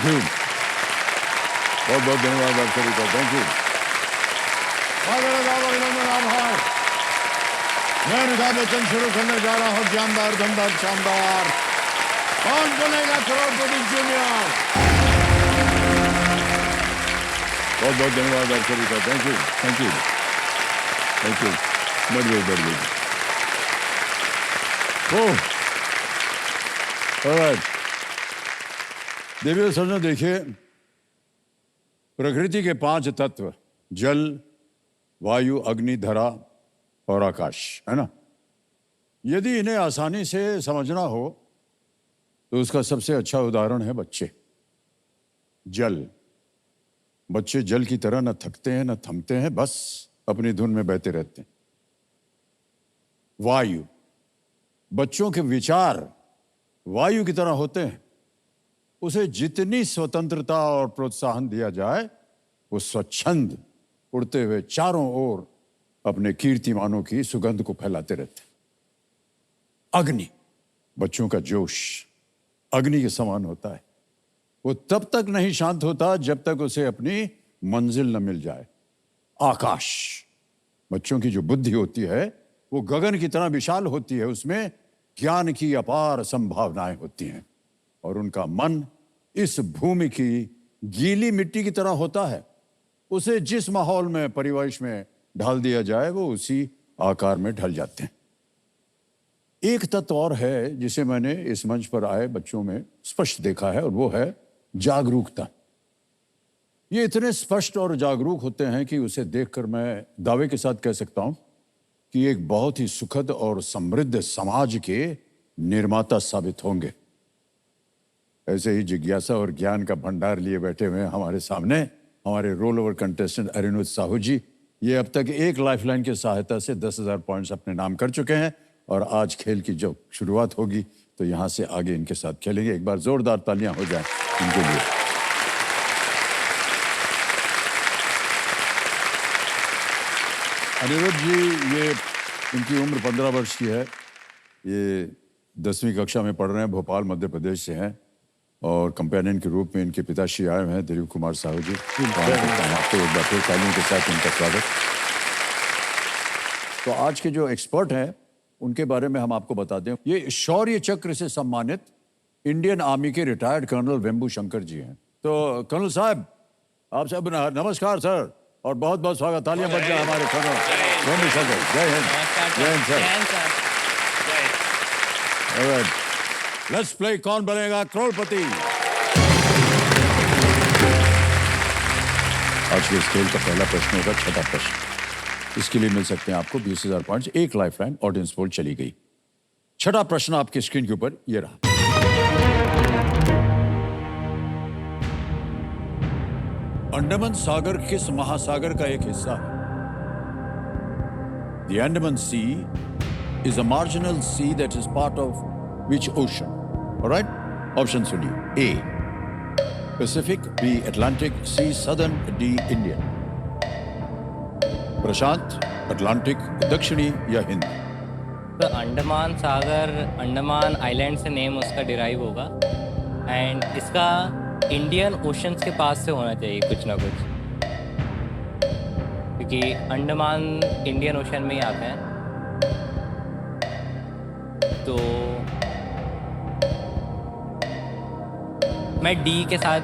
Thank you, बहुत बहुत धन्यवाद आप सभी का, थैंक यू। मैं अमिताभ बच्चन शुरू करने जा रहा हूँ जानदार दमदार शानदार कौन बनेगा करोड़पति जूनियर। बहुत बहुत धन्यवाद आप सभी का, thank you thank you thank you. बढ़ गई। ऑलराइट, देवियों सज्जनों, देखिए, प्रकृति के 5 तत्व जल, वायु, अग्नि, धरा और आकाश, है ना। यदि इन्हें आसानी से समझना हो तो उसका सबसे अच्छा उदाहरण है बच्चे। जल, बच्चे जल की तरह न थकते हैं न थमते हैं, बस अपनी धुन में बहते रहते हैं। वायु, बच्चों के विचार वायु की तरह होते हैं। उसे जितनी स्वतंत्रता और प्रोत्साहन दिया जाए वो स्वच्छंद उड़ते हुए चारों ओर अपने कीर्तिमानों की सुगंध को फैलाते रहते हैं। अग्नि, बच्चों का जोश अग्नि के समान होता है। वो तब तक नहीं शांत होता जब तक उसे अपनी मंजिल न मिल जाए। आकाश, बच्चों की जो बुद्धि होती है वो गगन की तरह विशाल होती है। उसमें ज्ञान की अपार संभावनाएं होती हैं और उनका मन इस भूमि की गीली मिट्टी की तरह होता है। उसे जिस माहौल में, परिवेश में ढाल दिया जाए वो उसी आकार में ढल जाते हैं। एक तत्व और है जिसे मैंने इस मंच पर आए बच्चों में स्पष्ट देखा है और वो है जागरूकता। ये इतने स्पष्ट और जागरूक होते हैं कि उसे देखकर मैं दावे के साथ कह सकता हूं कि एक बहुत ही सुखद और समृद्ध समाज के निर्माता साबित होंगे। ऐसे ही जिज्ञासा और ज्ञान का भंडार लिए बैठे हुए हमारे सामने हमारे रोल ओवर कंटेस्टेंट अरिनुद साहू जी। ये अब तक एक लाइफलाइन की सहायता से 10,000 पॉइंट्स अपने नाम कर चुके हैं और आज खेल की जो शुरुआत होगी तो यहां से आगे इनके साथ खेलेंगे। एक बार जोरदार तालियां हो जाएं इनके लिए। अनिरुद्ध जी, ये इनकी उम्र 15 वर्ष की है। ये 10वीं कक्षा में पढ़ रहे हैं, भोपाल मध्य प्रदेश से हैं और कंपेनियन के रूप में इनके पिताश्री आए हैं दिलीप कुमार साहू जी। आपको एक बार फिर तालियों के साथ इनका स्वागत। तो आज के जो एक्सपर्ट हैं उनके बारे में हम आपको बता दें। ये शौर्य चक्र से सम्मानित इंडियन आर्मी के रिटायर्ड कर्नल वेम्बू शंकर जी हैं। तो कर्नल साहब, आप सब नमस्कार सर और बहुत बहुत स्वागत। तालियां बज जाए हमारे कर्नल वेम्बू शंकर। जय हिंद। जय हिंद सर। लेट्स प्ले कौन बनेगा करोड़पति। आज के इस खेल का पहला प्रश्न होगा छठा प्रश्न। इसके लिए मिल सकते हैं आपको 20,000 पॉइंट्स। एक लाइफलाइन ऑडियंस पोल चली गई। छठा प्रश्न आपके स्क्रीन के ऊपर ये रहा। अंडमान सागर किस महासागर का एक हिस्सा है? The Andaman Sea is a marginal sea that is part of which ocean? All right? Option सुनिए। A. Pacific, B. Atlantic, C. Southern, D. Indian. Prashant, Atlantic, दक्षिणी या हिंद? तो अंडमान सागर, अंडमान आइलैंड से नेम उसका डिराइव होगा एंड इसका इंडियन ओशंस के पास से होना चाहिए कुछ ना कुछ, क्योंकि अंडमान इंडियन ओशन में ही आता है। तो मैं डी के साथ,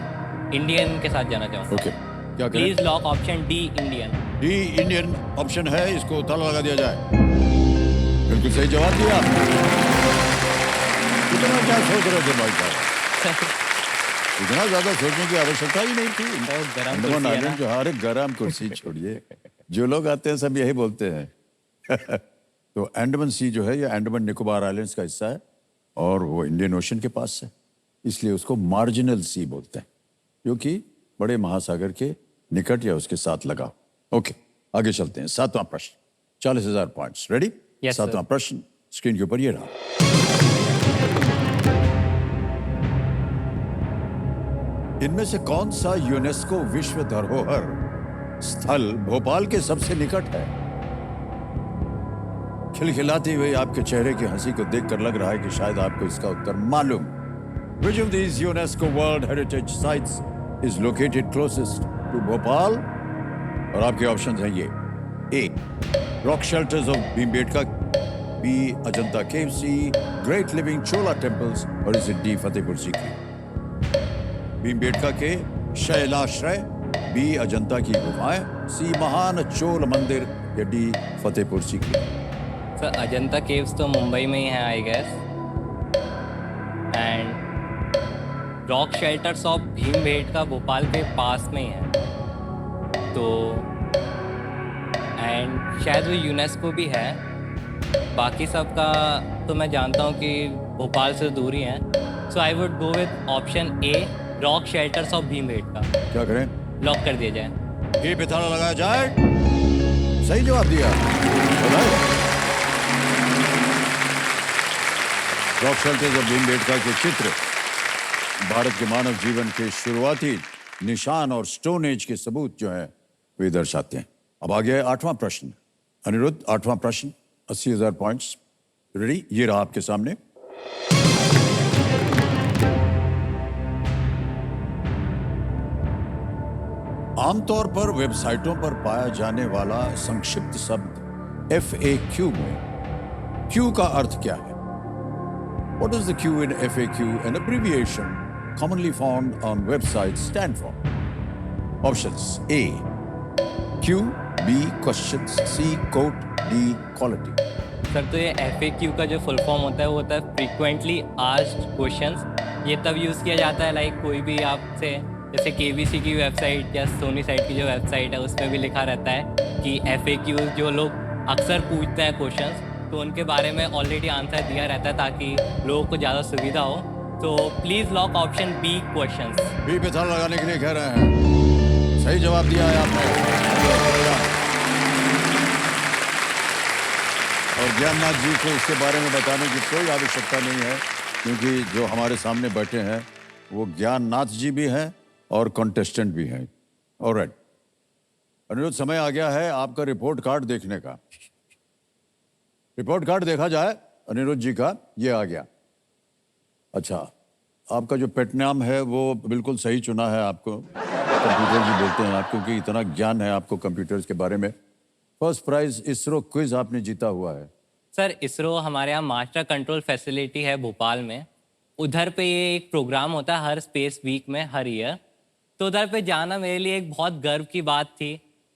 इंडियन के साथ जाना चाहूँगा। ओके, क्या करें? Please lock option D Indian. D Indian option है, इसको ताला लगा दिया जाए। बिल्कुल सही जवाब दिया आपने। इतना क्या सोच रहे थे भाई साहब? इतना ज्यादा सोचने की आवश्यकता ही नहीं थी। अंडमान आइलैंड जो, अरे गरम कुर्सी छोड़िए, जो लोग आते हैं सब यही बोलते हैं। तो अंडमान सी जो है ये अंडमान निकोबार आइलैंड्स का हिस्सा है और वो इंडियन ओशन के पास है, इसलिए उसको मार्जिनल सी बोलते हैं, क्योंकि बड़े महासागर के निकट या उसके साथ लगा। ओके, आगे चलते हैं। सातवां प्रश्न, 40,000 पॉइंट्स। रेडी? Yes, सातवां प्रश्न स्क्रीन के ऊपर ये रहा। इनमें से कौन सा यूनेस्को विश्व धरोहर स्थल भोपाल के सबसे निकट है? खिलखिलाती हुई आपके चेहरे की हंसी को देखकर लग रहा है कि शायद आपको इसका उत्तर मालूम। Which of these UNESCO World Heritage Sites is located closest to Bhopal? और आपके ऑप्शन हैं ये: A. Rock shelters of Bhimbetka, B. Ajanta Cave, C. Great Living Chola Temples, और is it D. Fatehpur Sikri? Bhimbetka के शैलाश्रय, B. अजंता की गुफाएं, C. महान चोल मंदिर, या D. Fatehpur Sikri? Sir Ajanta caves तो मुंबई में ही है I guess, and rock shelters of Bhimbetka Bhopal के पास में ही है, तो एंड शायद वो यूनेस्को भी है। बाकी सब का तो मैं जानता हूँ कि भोपाल से दूर ही है, so I would go with option A, rock shelters of Bhimbetka. क्या करें? लॉक कर दिया जाए। ये पे ताला लगाया जाए। सही जवाब दिया। बधाई। रॉक शेल्टर्स ऑफ भीमबेटका के चित्र भारत के मानव जीवन के शुरुआती निशान और स्टोन एज के सबूत जो हैं वे दर्शाते हैं। अब आ गया 8वां प्रश्न। अनिरुद्ध, 8वां प्रश्न, 80,000 पॉइंट्स रेडी, ये रहा आपके सामने। आमतौर पर वेबसाइटों पर पाया जाने वाला संक्षिप्त शब्द FAQ में Q का अर्थ क्या है? What does the Q in FAQ, an abbreviation commonly found on websites, stand for? Options: A. Q, B. Questions, C. Quote, D. Quality. Sir तो ये FAQ का जो फुल फॉर्म होता है वो होता है फ्रीक्वेंटली आस्क्ड क्वेश्चंस। ये तब यूज़ किया जाता है लाइक कोई भी आपसे, जैसे KBC की वेबसाइट या सोनी साइट की जो वेबसाइट है उसमें भी लिखा रहता है कि FAQ जो लोग अक्सर पूछते हैं क्वेश्चंस, तो उनके बारे में ऑलरेडी आंसर दिया रहता है ताकि लोगों को ज़्यादा सुविधा हो। तो please lock option B, questions. B पे ताला लगाने के लिए कह रहे हैं। सही जवाब दिया है आपने। और ज्ञाननाथ जी को इसके बारे में बताने की कोई आवश्यकता नहीं है, क्योंकि जो हमारे सामने बैठे हैं वो ज्ञाननाथ जी भी हैं और कॉन्टेस्टेंट भी हैं। ऑलराइट अनिरुद्ध, समय आ गया है आपका रिपोर्ट कार्ड देखने का। रिपोर्ट कार्ड देखा जाए अनिरुद्ध जी का, ये आ गया। अच्छा, आपका जो पेट नाम है वो बिल्कुल सही चुना है आपको। कंप्यूटर जी बोलते हैं आप, क्योंकि इतना ज्ञान है आपको कंप्यूटर्स के बारे में। फर्स्ट प्राइज इसरो क्विज आपने जीता हुआ है। सर इसरो हमारे यहाँ मास्टर कंट्रोल फैसिलिटी है भोपाल में, उधर पे ये एक प्रोग्राम होता है हर स्पेस वीक में हर ईयर, तो उधर पे जाना मेरे लिए एक बहुत गर्व की बात थी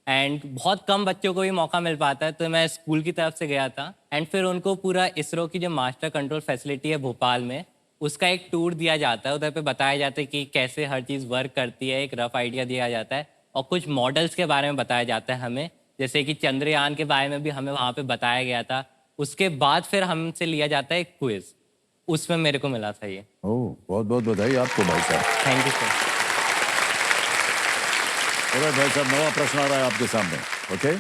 एंड बहुत कम बच्चों को भी मौका मिल पाता है, तो मैं स्कूल की तरफ से गया था एंड फिर उनको पूरा इसरो की जो मास्टर कंट्रोल फैसिलिटी है भोपाल में उसका एक टूर दिया जाता है। उधर पे बताया जाता है कि कैसे हर चीज़ वर्क करती है, एक रफ आइडिया दिया जाता है और कुछ मॉडल्स के बारे में बताया जाता है हमें, जैसे कि चंद्रयान के बारे में भी हमें वहाँ पे बताया गया था। उसके बाद फिर हमसे लिया जाता है एक क्विज, उसमें मेरे को मिला था ये। ओह, बहुत बहुत बधाई आपको भाई साहब। Thank you sir. भाई साहब, नवा प्रश्न आ रहा है आपके सामने। ओके,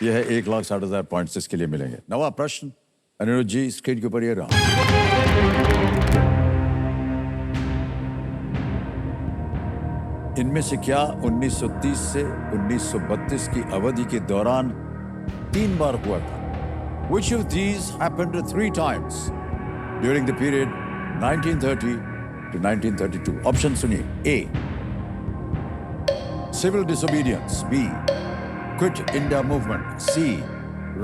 ये है 1,60,000 पॉइंट्स इसके लिए मिलेंगे। नवा प्रश्न अनिरुद्ध जी, स्क्रीन के ऊपर ये रहा। इनमें से क्या 1930 से 1932 की अवधि के दौरान 3 बार हुआ था? Which of these happened 3 times during the period 1930 to 1932? Option सुनिए। A. Civil disobedience. B. Quit India movement. C.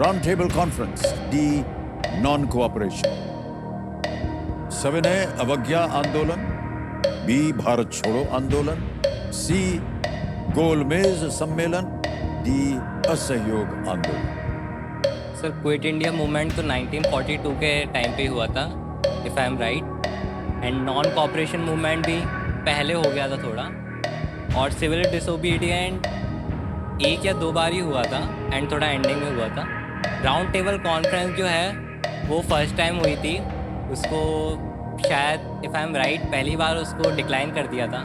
Round Table Conference. D. Non-cooperation. 7 है अवज्ञा आंदोलन, B. भारत छोड़ो आंदोलन, C. गोलमेज सम्मेलन, D. असहयोग आंदोलन। सर क्विट इंडिया मूवमेंट तो 1942 के टाइम पे हुआ था if I am right, and non cooperation movement भी पहले हो गया था थोड़ा, और सिविल डिसोबीडियंट 1 या 2 बार ही हुआ था एंड थोड़ा एंडिंग में हुआ था। राउंड टेबल कॉन्फ्रेंस जो है वो फर्स्ट टाइम हुई थी, उसको शायद इफ़ आई एम राइट पहली बार उसको डिक्लाइन कर दिया था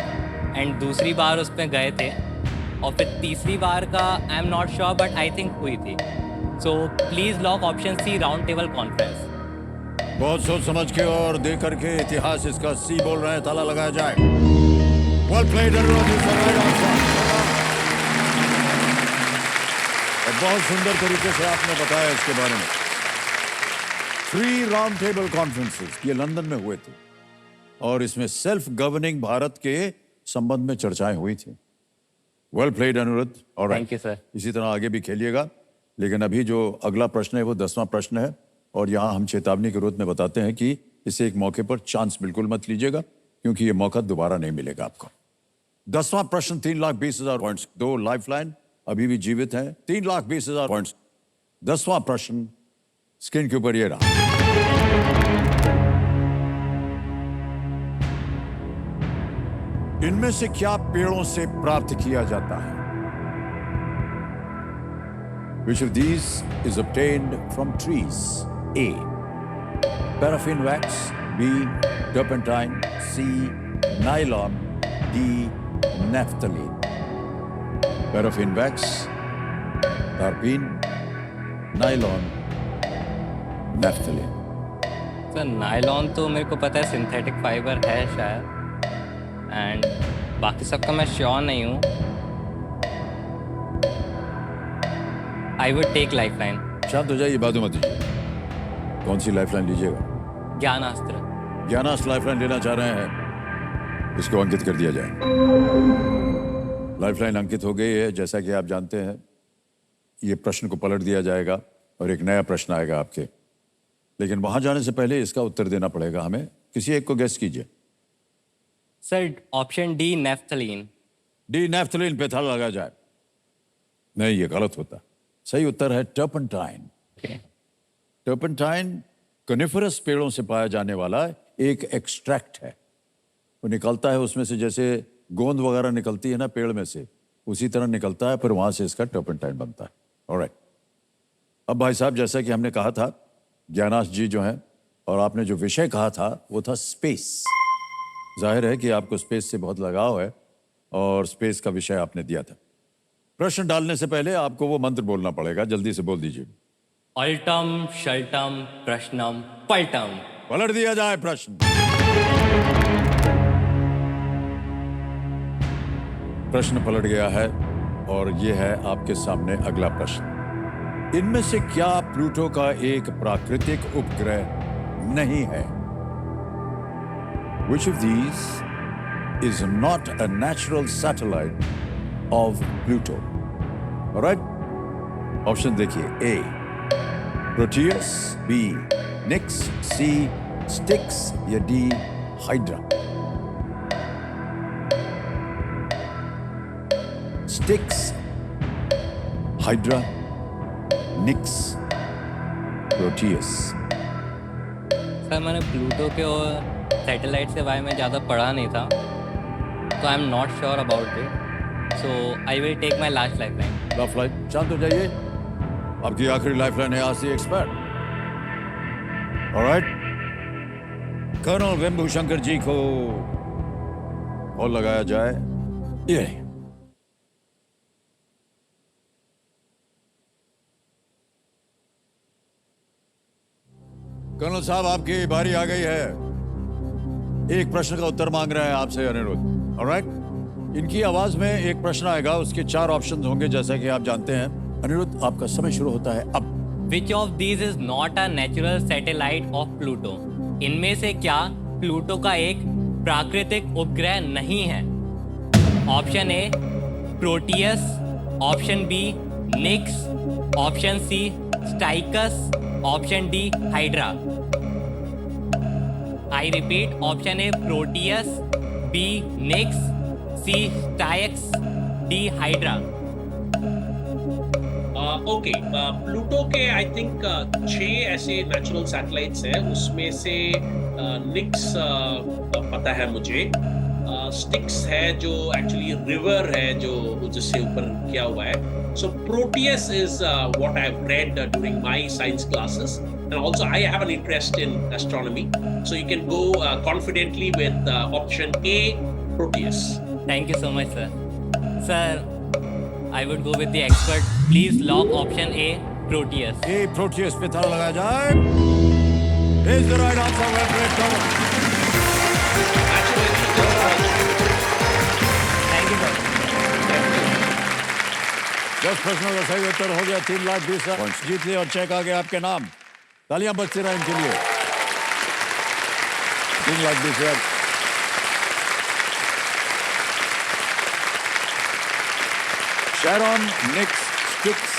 एंड दूसरी बार उस पर गए थे, और फिर तीसरी बार का आई am not sure but I think हुई थी। So please lock option C, round table conference. बहुत सोच समझ के और दे करके इतिहास इसका C बोल रहे हैं, ताला लगाया जाए। वेल प्लेड अनुरोध, बहुत सुंदर तरीके से आपने बताया इसके बारे में। 3 राउंड टेबल कॉन्फ्रेंसेस ये लंदन में हुए थे। और इसमें सेल्फ गवर्निंग भारत के संबंध में चर्चाएं हुई थी। Well played Aniruddh. और Thank you, sir. इसी तरह आगे भी खेलिएगा। लेकिन अभी जो अगला प्रश्न है वो 10वां प्रश्न है, और यहाँ हम चेतावनी के रूप में बताते हैं कि इसे एक मौके पर चांस बिल्कुल मत लीजिएगा, क्योंकि ये मौका दोबारा नहीं मिलेगा आपको। 10वां प्रश्न 3,20,000 पॉइंट्स, 2 लाइफलाइन अभी भी जीवित हैं, 3,20,000 पॉइंट्स। 10वां प्रश्न स्क्रीन के ऊपर ये रहा। इनमें से क्या पेड़ों से प्राप्त किया जाता है? Which of these is obtained from trees? A. Paraffin wax. B. Turpentine. C. Nylon. D. Naphthalene. Paraffin wax, tarpin, nylon, naphthalene. Sir nylon तो मेरे को पता है सिंथेटिक फाइबर है शायद, एंड बाकी सबका मैं श्योर नहीं हूँ। I would take lifeline. शांत हो जाइए, बातों मत दीजिए। कौन सी लाइफलाइन लीजिएगा? ज्ञानास्त्र। ज्ञानास्त्र लाइफलाइन लेना चाह रहे हैं, इसको अंकित कर दिया जाए। लाइफलाइन अंकित हो गई है। जैसा कि आप जानते हैं, ये प्रश्न को पलट दिया जाएगा और एक नया प्रश्न आएगा आपके, लेकिन वहां जाने से पहले इसका उत्तर देना पड़ेगा हमें। किसी एक को गेस कीजिए। Sir option D naphthalene. D naphthalene पे था लगा जाए। नहीं, ये गलत होता। सही उत्तर है टर्पेंटाइन। टर्पेंटाइन कनिफरस पेड़ों से पाया जाने वाला एक एक्सट्रैक्ट है। वो निकलता है उसमें से, जैसे गोंद वगैरह निकलती है ना पेड़ में से, उसी तरह निकलता है, फिर वहां से इसका टर्पेंटाइन बनता है। ऑलराइट। अब भाई साहब, जैसा कि हमने कहा था, ज्ञानाश जी जो हैं, और आपने जो विषय कहा था वो था स्पेस। जाहिर है कि आपको स्पेस से बहुत लगाव है और स्पेस का विषय आपने दिया था। प्रश्न डालने से पहले आपको वो मंत्र बोलना पड़ेगा, जल्दी से बोल दीजिए। अल्टम शल्टम प्रश्नम पल्टम। पलट दिया जाए प्रश्न। प्रश्न पलट गया है और ये है आपके सामने अगला प्रश्न। इनमें से क्या प्लूटो का एक प्राकृतिक उपग्रह नहीं है? Which of these is not a natural satellite of Pluto? All right? Option देखिए। A. Proteus. B. Nix. C. Styx या D. Hydra? Styx, Hydra, Nix, Proteus. Sir मैंने प्लूटो के सैटेलाइट के बारे में ज़्यादा पढ़ा नहीं था, तो I am not sure about it, so I will take my last lifeline. Lifeline. शांत हो जाइए, आपकी आखिरी लाइफलाइन है आज expert. Alright, colonel Vembu Shankar ji को कॉल लगाया जाए। ये कर्नल साहब, आपकी बारी आ गई है। एक प्रश्न का उत्तर मांग रहे हैं आपसे अनिरुद्ध। ऑलराइट, इनकी आवाज में एक प्रश्न आएगा, उसके 4 ऑप्शंस होंगे, जैसा कि आप जानते हैं। अनिरुद्ध, आपका समय शुरू होता है अब। Which of these is not a natural satellite of Pluto? इनमें से क्या प्लूटो का एक प्राकृतिक उपग्रह नहीं है? Option A Proteus, option B Nix, option C Styx, option D Hydra. I repeat, option A Proteus, B Nix, C Styx, D Hydra. Okay, Pluto के आई थिंक 6 ऐसे नेचुरल सैटेलाइट्स हैं, उसमें से निक्स पता है मुझे, स्टिक्स है जो एक्चुअली रिवर है जो जिससे ऊपर किया हुआ है। So Proteus is what I have read during my science classes, and also I have an interest in astronomy, so you can go confidently with option A Proteus. Thank you so much sir. Sir I would go with the expert. Please lock option A, Proteus. A Proteus पे ताला लगाया जाए। Is the right answer? Well played, Colonel. Thank you sir. 10 प्रश्नों का सही उत्तर हो गया। 3,20,000 points जीत लिए और चेक आ गया आपके नाम। तालियां बजती रहे इनके लिए। 3,20,000 शेरॉन, निक्स, स्टिक्स,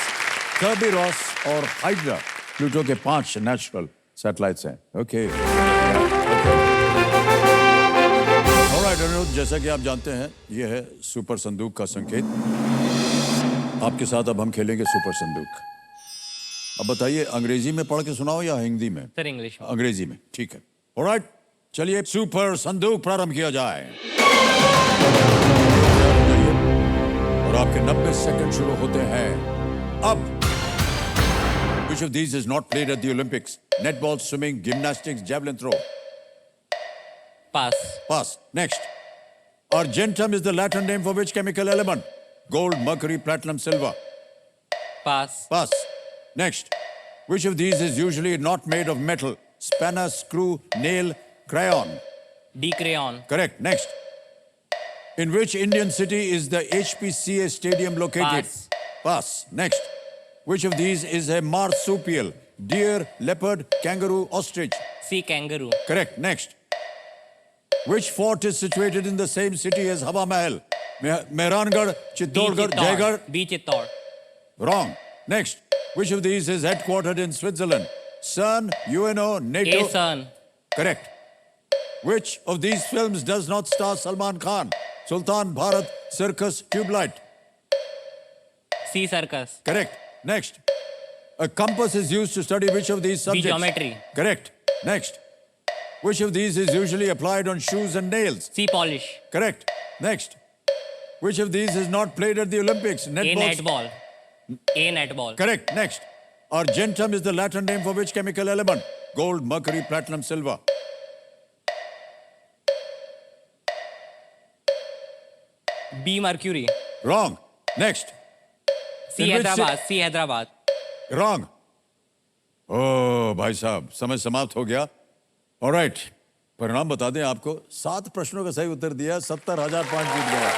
कर्बिरॉस और हाइड्रा प्लूटो के 5 नेचुरल सैटेलाइट्स हैं। ओके। ऑलराइट अनिरुद्ध, जैसा कि आप जानते हैं ये है सुपर संदूक का संकेत। आपके साथ अब हम खेलेंगे सुपर संदूक। अब बताइए, अंग्रेजी में पढ़ के सुनाओ या हिंदी में? सर इंग्लिश में। अंग्रेजी में, ठीक है। ऑलराइट, चलिए सुपर संदूक प्रारंभ किया जाए और आपके 90 सेकंड शुरू होते हैं अब। Which of these is not played at the Olympics? Netball, swimming, gymnastics, javelin throw. Pass. Pass. Next. Argentum is the Latin name for which chemical element? Gold, mercury, platinum, silver. Pass. Pass. Next. Which of these is usually not made of metal? Spanner, screw, nail, crayon. D crayon. Correct. Next. In which Indian city is the HPCA stadium located? Pass. Pass. Next. Which of these is a marsupial? Deer, leopard, kangaroo, ostrich. C kangaroo. Correct. Next. Which fort is situated in the same city as Hawa Mahal? Mehrangarh, Chittorgarh, Jaigarh. B Chittor. Wrong. Next. Which of these is headquartered in Switzerland? CERN, UNO, NATO. A CERN. Correct. Which of these films does not star Salman Khan? Sultan, Bharat, Circus, Tube Light. C circus. Correct. Next. A compass is used to study which of these subjects? geometry. Correct. Next. Which of these is usually applied on shoes and nails? C polish. Correct. Next. Which of these is not played at the Olympics? A Netball. Netball. A netball. Correct. Next. Argentum is the Latin name for which chemical element? Gold, mercury, platinum, silver. B mercury. Wrong. Next. C In which Hyderabad. C Hyderabad. Wrong. ओ भाई साहब, समय समाप्त हो गया। Alright, परिणाम बता दें आपको। 7 प्रश्नों का सही उत्तर दिया, 70,000 पॉइंट जीत गया।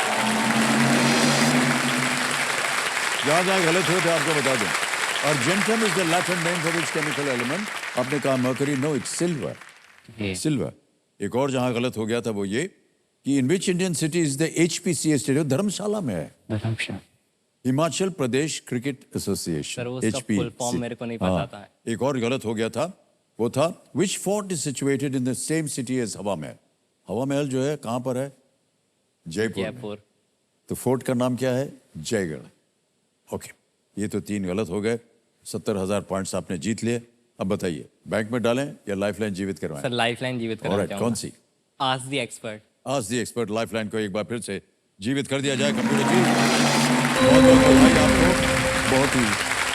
जहां जहां गलत हुए थे आपको बता दूं। Argentum is the Latin name for which chemical element? आपने कहा mercury, no it's silver. Silver. एक और जहां गलत हो गया था वो ये कि in which Indian city is the HPCA stadium? Dharamshala में है। Himachal Pradesh cricket association, sir, उसका full form मेरे को नहीं पता था। एक और गलत हो गया था, वो था which fort is situated in the same city as Hawa Mahal? हवा महल जो है कहां पर है? जयपुर में। जयपुर। तो फोर्ट का नाम क्या है? जयगढ़। ओके, ये तो 3 गलत हो गए। 70,000 पॉइंट्स आपने जीत लिए। अब बताइए, बैंक में डालें या लाइफलाइन जीवित करवाएं? सर लाइफलाइन जीवित करना ऑलराइट, चाहूंगा। कौन सी? Ask the expert. आज दी एक्सपर्ट लाइफलाइन को एक बार फिर से जीवित कर दिया जाए। कंप्यूटर जी, बहुत बहुत बधाई आपको। बहुत ही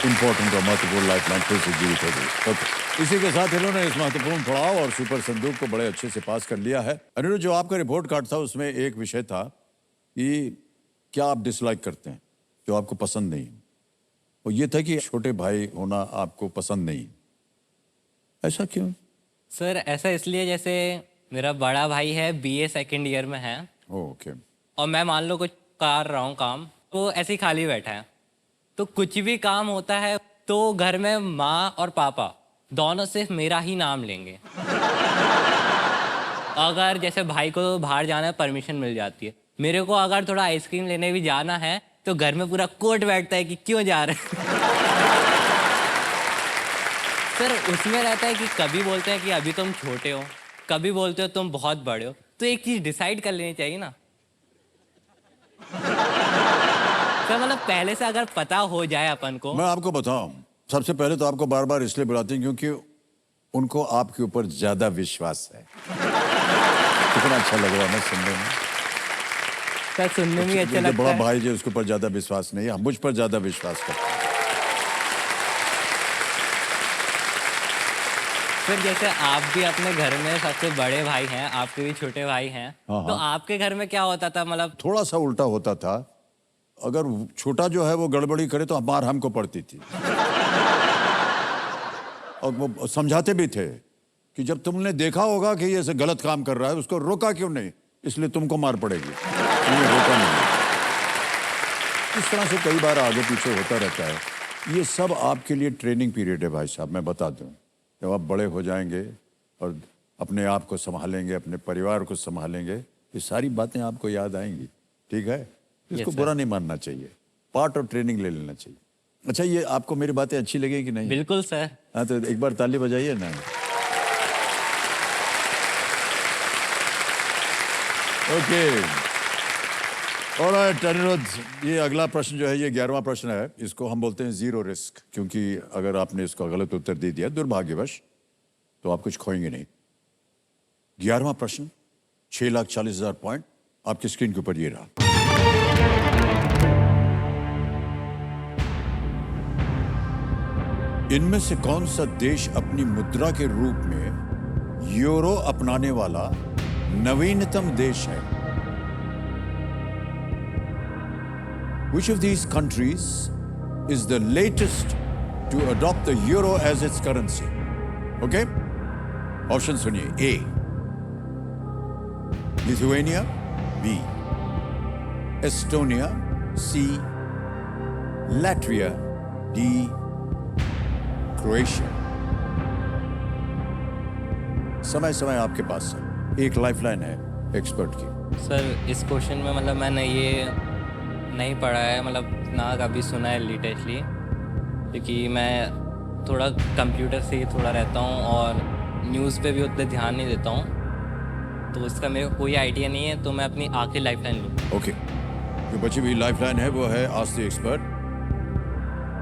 इंपॉर्टेंट और महत्वपूर्ण लाइफलाइन फिर से जीवित हो गई। ओके, इसी के साथ इन्होंने इस महत्वपूर्ण पड़ाव और सुपर संदूक को बड़े अच्छे से पास कर लिया है। अनिरुद्ध, जो आपका रिपोर्ट कार्ड था उसमें एक विषय था कि क्या आप डिसलाइक करते हैं, जो आपको पसंद नहीं। और ये था कि छोटे भाई होना आपको पसंद नहीं। ऐसा क्यों? सर ऐसा इसलिए, जैसे मेरा बड़ा भाई है, BA सेकंड ईयर में है, ओके। और मैं मान लो कुछ कर रहा हूँ काम, तो ऐसे ही खाली बैठा है, तो कुछ भी काम होता है तो घर में माँ और पापा दोनों सिर्फ मेरा ही नाम लेंगे। अगर जैसे भाई को बाहर जाना है, परमिशन मिल जाती है। मेरे को अगर थोड़ा आइसक्रीम लेने भी जाना है तो घर में पूरा कोर्ट बैठता है कि क्यों जा रहे हैं। सर उसमें रहता है कि कभी बोलते हैं कि अभी तुम छोटे हो, कभी बोलते हो तुम बहुत बड़े हो, तो एक चीज डिसाइड कर लेनी चाहिए ना। सर मतलब पहले से अगर पता हो जाए अपन को। मैं आपको बताऊं, सबसे पहले तो आपको बार बार इसलिए बुलाते हैं क्योंकि उनको आपके ऊपर ज्यादा विश्वास है। कितना अच्छा लग रहा है ना सुनने में। सर सुनने में अच्छा मुझे लगता बड़ा है। भाई जी उसके ऊपर ज्यादा विश्वास नहीं है, मुझ पर ज्यादा विश्वास करते हैं। फिर जैसे आप भी अपने घर में सबसे बड़े भाई हैं, आपके भी छोटे भाई हैं, हाँ, तो हाँ। आपके घर में क्या होता था? मतलब थोड़ा सा उल्टा होता था। अगर छोटा जो है वो गड़बड़ी करे तो मार हमको पड़ती थी। और वो समझाते भी थे कि जब तुमने देखा होगा कि ये ऐसे गलत काम कर रहा है, उसको रोका क्यों नहीं? इसलिए तुमको मार पड़ेगी, तुमने रोका नहीं। इस तरह से कई बार आगे पीछे होता रहता है। ये सब आपके लिए ट्रेनिंग पीरियड है भाई साहब। मैं बता दूं, जब आप बड़े हो जाएंगे और अपने आप को संभालेंगे, अपने परिवार को संभालेंगे, ये सारी बातें आपको याद आएंगी। ठीक है, इसको Yes, बुरा नहीं मानना चाहिए। पार्ट ऑफ ट्रेनिंग ले लेना चाहिए। अच्छा, ये आपको मेरी बातें अच्छी लगी कि नहीं? बिल्कुल सर। हाँ, तो एक बार ताली बजाइए ना। ओके, ऑलराइट अनिरुद्ध, ये अगला प्रश्न जो है, ये 11वां प्रश्न है। इसको हम बोलते हैं जीरो रिस्क, क्योंकि अगर आपने इसका गलत उत्तर दे दिया दुर्भाग्यवश तो आप कुछ खोएंगे नहीं। 11वां प्रश्न, 6,40,000 पॉइंट आपकी स्क्रीन के ऊपर ये रहा। इनमें से कौन सा देश अपनी मुद्रा के रूप में यूरो अपनाने वाला नवीनतम देश है? Which of these countries is the latest to adopt the euro as its currency? Okay? Option सुनिए। A, Lithuania, B, Estonia, C, Latvia, D, Croatia. समय आपके पास है, एक लाइफलाइन है एक्सपर्ट की। सर इस क्वेश्चन में मतलब मैंने ये नहीं पढ़ा है, मतलब ना कभी सुना है लेटेस्टली, क्योंकि मैं थोड़ा कंप्यूटर से ही थोड़ा रहता हूँ और न्यूज़ पे भी उतने ध्यान नहीं देता हूँ, तो इसका मेरे को कोई आइडिया नहीं है, तो मैं अपनी आखिरी लाइफलाइन लूँ। ओके, जो बची हुई लाइफलाइन है वो है आस्क द एक्सपर्ट।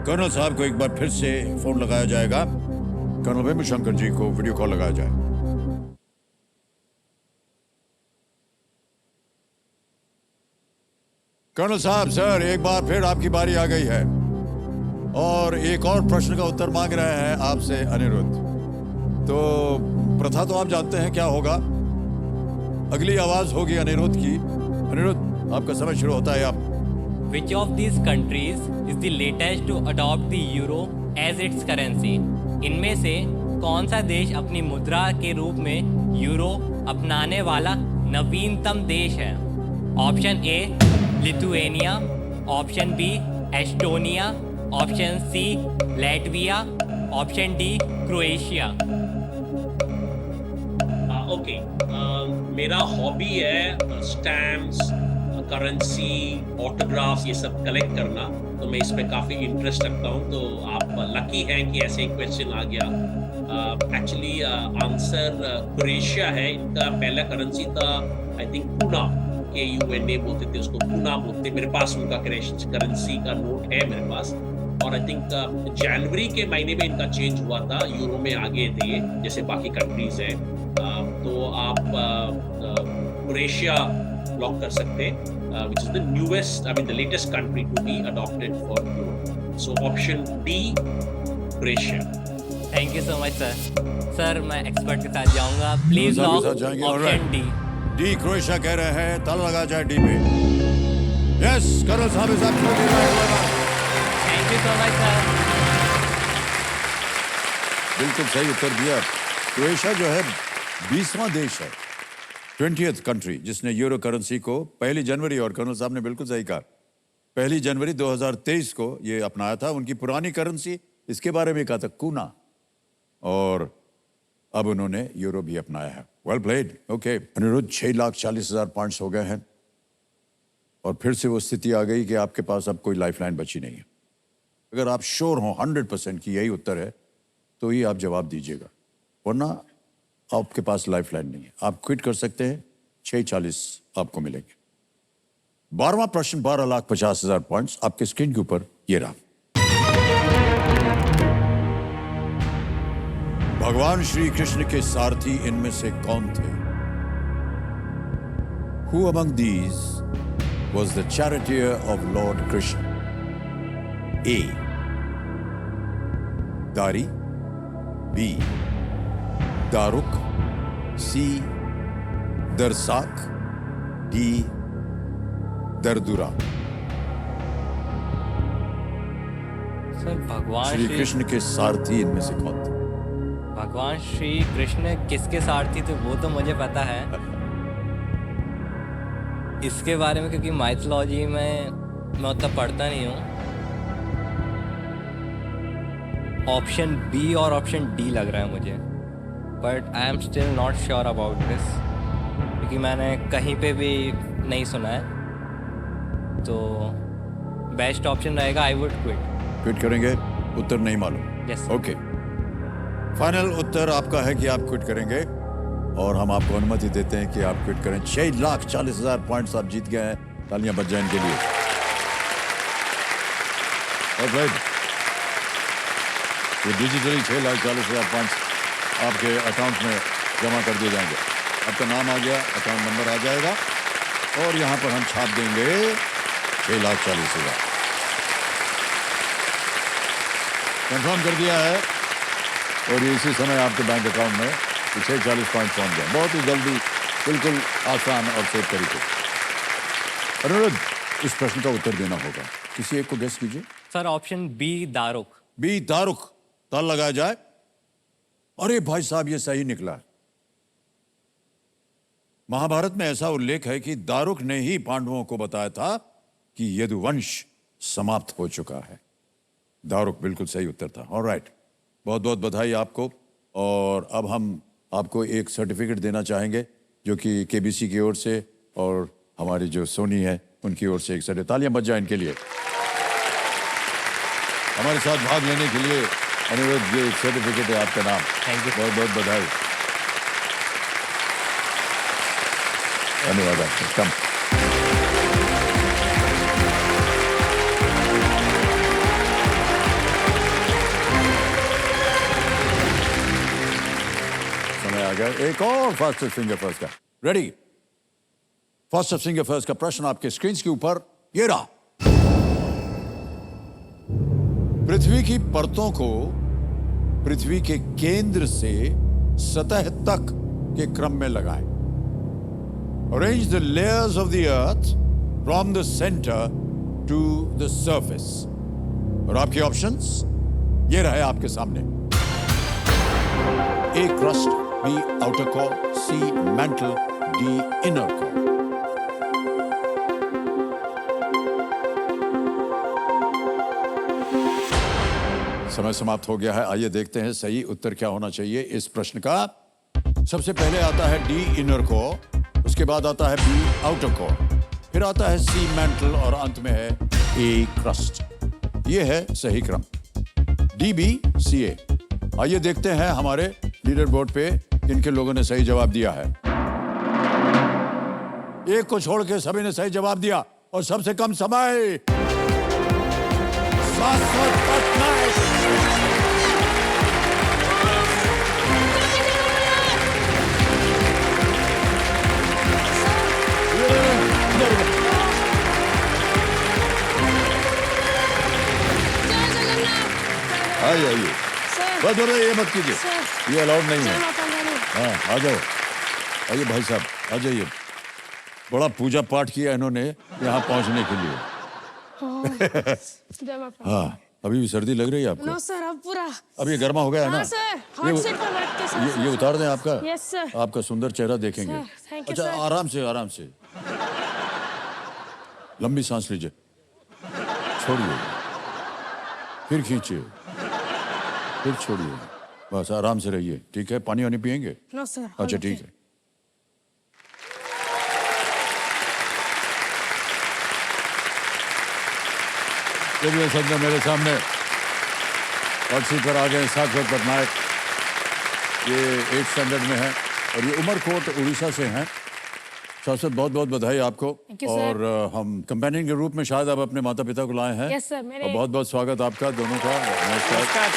कर्नल साहब को एक बार फिर से फोन लगाया जाएगा। कर्नल वेमुशंकर जी को वीडियो कॉल लगाया जाए। कर्नल साहब, सर एक बार फिर आपकी बारी आ गई है और एक और प्रश्न का उत्तर मांग रहे हैं आपसे अनिरुद्ध। तो प्रथा तो आप जानते हैं क्या होगा। अगली आवाज होगी अनिरुद्ध की। अनिरुद्ध, आपका समय शुरू होता है। आप Which of these countries is the latest to adopt the euro as its currency? इनमें से कौन सा देश अपनी मुद्रा के रूप में यूरो अपनाने वाला नवीनतम देश है? Option A Lithuania, option B Estonia, option C Latvia, option D Croatia. Okay, मेरा हॉबी है स्टैम्प्स, करेंसी, ऑटोग्राफ्स, ये सब कलेक्ट करना, तो मैं इसमें काफ़ी इंटरेस्ट रखता हूँ। तो आप लकी हैं कि ऐसे एक क्वेश्चन आ गया। एक्चुअली आंसर क्रोएशिया है। इनका पहला करेंसी था आई थिंक पूना, KUNA बोलते थे उसको, पूना बोलते। मेरे पास उनका करेंसी का नोट है मेरे पास, और आई थिंक जनवरी के महीने में इनका चेंज हुआ था, यूरो में आ गए थे जैसे बाकी कंट्रीज हैं। तो आप क्रोएशिया लॉक कर सकते हैं, which is the newest, I mean the latest country to be adopted for euro. So option D, Croatia. Thank you so much sir. Sir मैं एक्सपर्ट के साथ जाऊंगा, प्लीज साहब लॉक के साथ जाएंगे, ऑप्शन डी। डी क्रोएशिया कह रहे हैं, ताला लगा जाए डी पे। यस, कर्नल साहब is absolutely right. Thank you so much sir. बिल्कुल सही उत्तर दिया। क्रोएशिया जो है 20वां देश है, 20th कंट्री जिसने यूरो करेंसी को 1 जनवरी, और कर्नल साहब ने बिल्कुल सही कहा, 1 जनवरी 2023 को ये अपनाया था। उनकी पुरानी करेंसी, इसके बारे में कहा था कूना, और अब उन्होंने यूरो भी अपनाया है। Well played. Okay Anirudh, 6,40,000 points हो गए हैं और फिर से वो स्थिति आ गई कि आपके पास अब कोई लाइफलाइन बची नहीं है। अगर आप श्योर हो 100% कि यही उत्तर है तो ही आप जवाब दीजिएगा, वरना आपके पास लाइफलाइन नहीं है। आप क्विट कर सकते हैं, 6,40 आपको मिलेंगे। 12वां प्रश्न, 12,50,000 पॉइंट्स आपके स्क्रीन के ऊपर ये रहा। भगवान श्री कृष्ण के सारथी इनमें से कौन थे? Who among these was the charioteer of Lord Krishna? A, Dari, B, Daruk, C, Darsak, D, Dardura. Sir भगवान श्री कृष्ण के सारथी इनमें से कौन थे? भगवान श्री कृष्ण किसके सारथी थे वो तो मुझे पता है, इसके बारे में क्योंकि माइथोलॉजी में मैं उतना पढ़ता नहीं हूँ। ऑप्शन बी और ऑप्शन डी लग रहा है मुझे, but I am still not sure about this, क्योंकि मैंने कहीं पे भी नहीं सुना है। तो बेस्ट ऑप्शन रहेगा आई वुड क्विट। क्विट करेंगे? उत्तर नहीं मालूम? Yes, sir. ओके, फाइनल उत्तर आपका है कि आप क्विट करेंगे और हम आपको अनुमति देते हैं कि आप क्विट करें। 6,40,000 पॉइंट्स आप जीत गए हैं। तालियां बज जाएं इनके लिए। ऑलराइट, ये डिजिटली 6,40,000 पॉइंट्स आपके अकाउंट में जमा कर दिए जाएंगे। आपका नाम आ गया, अकाउंट नंबर आ जाएगा और यहाँ पर हम छाप देंगे 6,40,000। कंफर्म कर दिया है और ये इसी समय आपके बैंक अकाउंट में 640 पॉइंट पहुंच गए। बहुत ही जल्दी, बिल्कुल आसान और सेफ तरीके। अनुरुद्ध, इस प्रश्न का उत्तर देना होगा। किसी एक को गेस कीजिए। Sir option B Daruk. B Daruk, ताल लगाया जाए। अरे भाई साहब, ये सही निकला। महाभारत में ऐसा उल्लेख है कि दारुक ने ही पांडवों को बताया था कि यदुवंश समाप्त हो चुका है। दारुक बिल्कुल सही उत्तर था। ऑलराइट, बहुत बहुत बधाई आपको। और अब हम आपको एक सर्टिफिकेट देना चाहेंगे जो कि केबीसी की ओर से और हमारी जो सोनी है उनकी ओर से एक सर्टिफिकेट। तालियां बज जाएं इनके लिए। हमारे साथ भाग लेने के लिए अनुरोध, ये एक सर्टिफिकेट है आपका नाम। Thank you. बहुत बहुत बधाई। धन्यवाद आपको। कम समय आ गया एक और फास्टेस्ट फिंगर फर्स्ट का। रेडी? फास्टेस्ट फिंगर फर्स्ट का प्रश्न आपके स्क्रीन के ऊपर ये रहा। पृथ्वी की परतों को पृथ्वी के केंद्र से सतह तक के क्रम में लगाएं। Arrange the layers of the earth from the center to the surface. और आपके ऑप्शंस ये रहे आपके सामने। A crust, B outer core, C mantle, D inner core. समय समाप्त हो गया है। आइए देखते हैं सही उत्तर क्या होना चाहिए इस प्रश्न का। सबसे पहले आता है डी इनर कोर, उसके बाद आता है बी आउटर कोर, फिर आता है सी मेंटल और अंत में है ए क्रस्ट। ये है सही क्रम, डी बी सी ए। आइए देखते हैं हमारे लीडर बोर्ड पे किन किन लोगों ने सही जवाब दिया है। एक को छोड़ के सभी ने सही जवाब दिया और सबसे कम समय 729। आइए आइए, बस ये मत कीजिए, ये अलाउड नहीं है। हाँ आ जाओ, आइए भाई साहब आ जाइए। बड़ा पूजा पाठ किया इन्होंने यहाँ पहुँचने के लिए। हाँ, अभी भी सर्दी लग रही है आपको? नो सर, अब पूरा। अब ये गर्मा हो गया है ना? हाँ सर, हॉट सीट पर बैठ के सर। ये उतार दें आपका? Yes sir. आपका सुंदर चेहरा देखेंगे। सर, थैंक यू अच्छा, सर। आराम से आराम से, लंबी सांस लीजिए, छोड़िए, फिर खींचिए, फिर छोड़िए, बस आराम से रहिए। ठीक है? पानी वानी पियेंगे? No sir. अच्छा ठीक है। चलिए सर, मेरे सामने हॉट सीट पर आ गए शाश्वत पटनायक। ये 8th स्टैंडर्ड में है और ये उमरकोट उड़ीसा से हैं। शाश्वत, बहुत बहुत बधाई आपको। Thank you, sir. और हम कंपेनियन के रूप में शायद आप अपने माता पिता को लाए हैं। Yes, sir, मेरे- और बहुत बहुत स्वागत आपका दोनों का। नमस्कार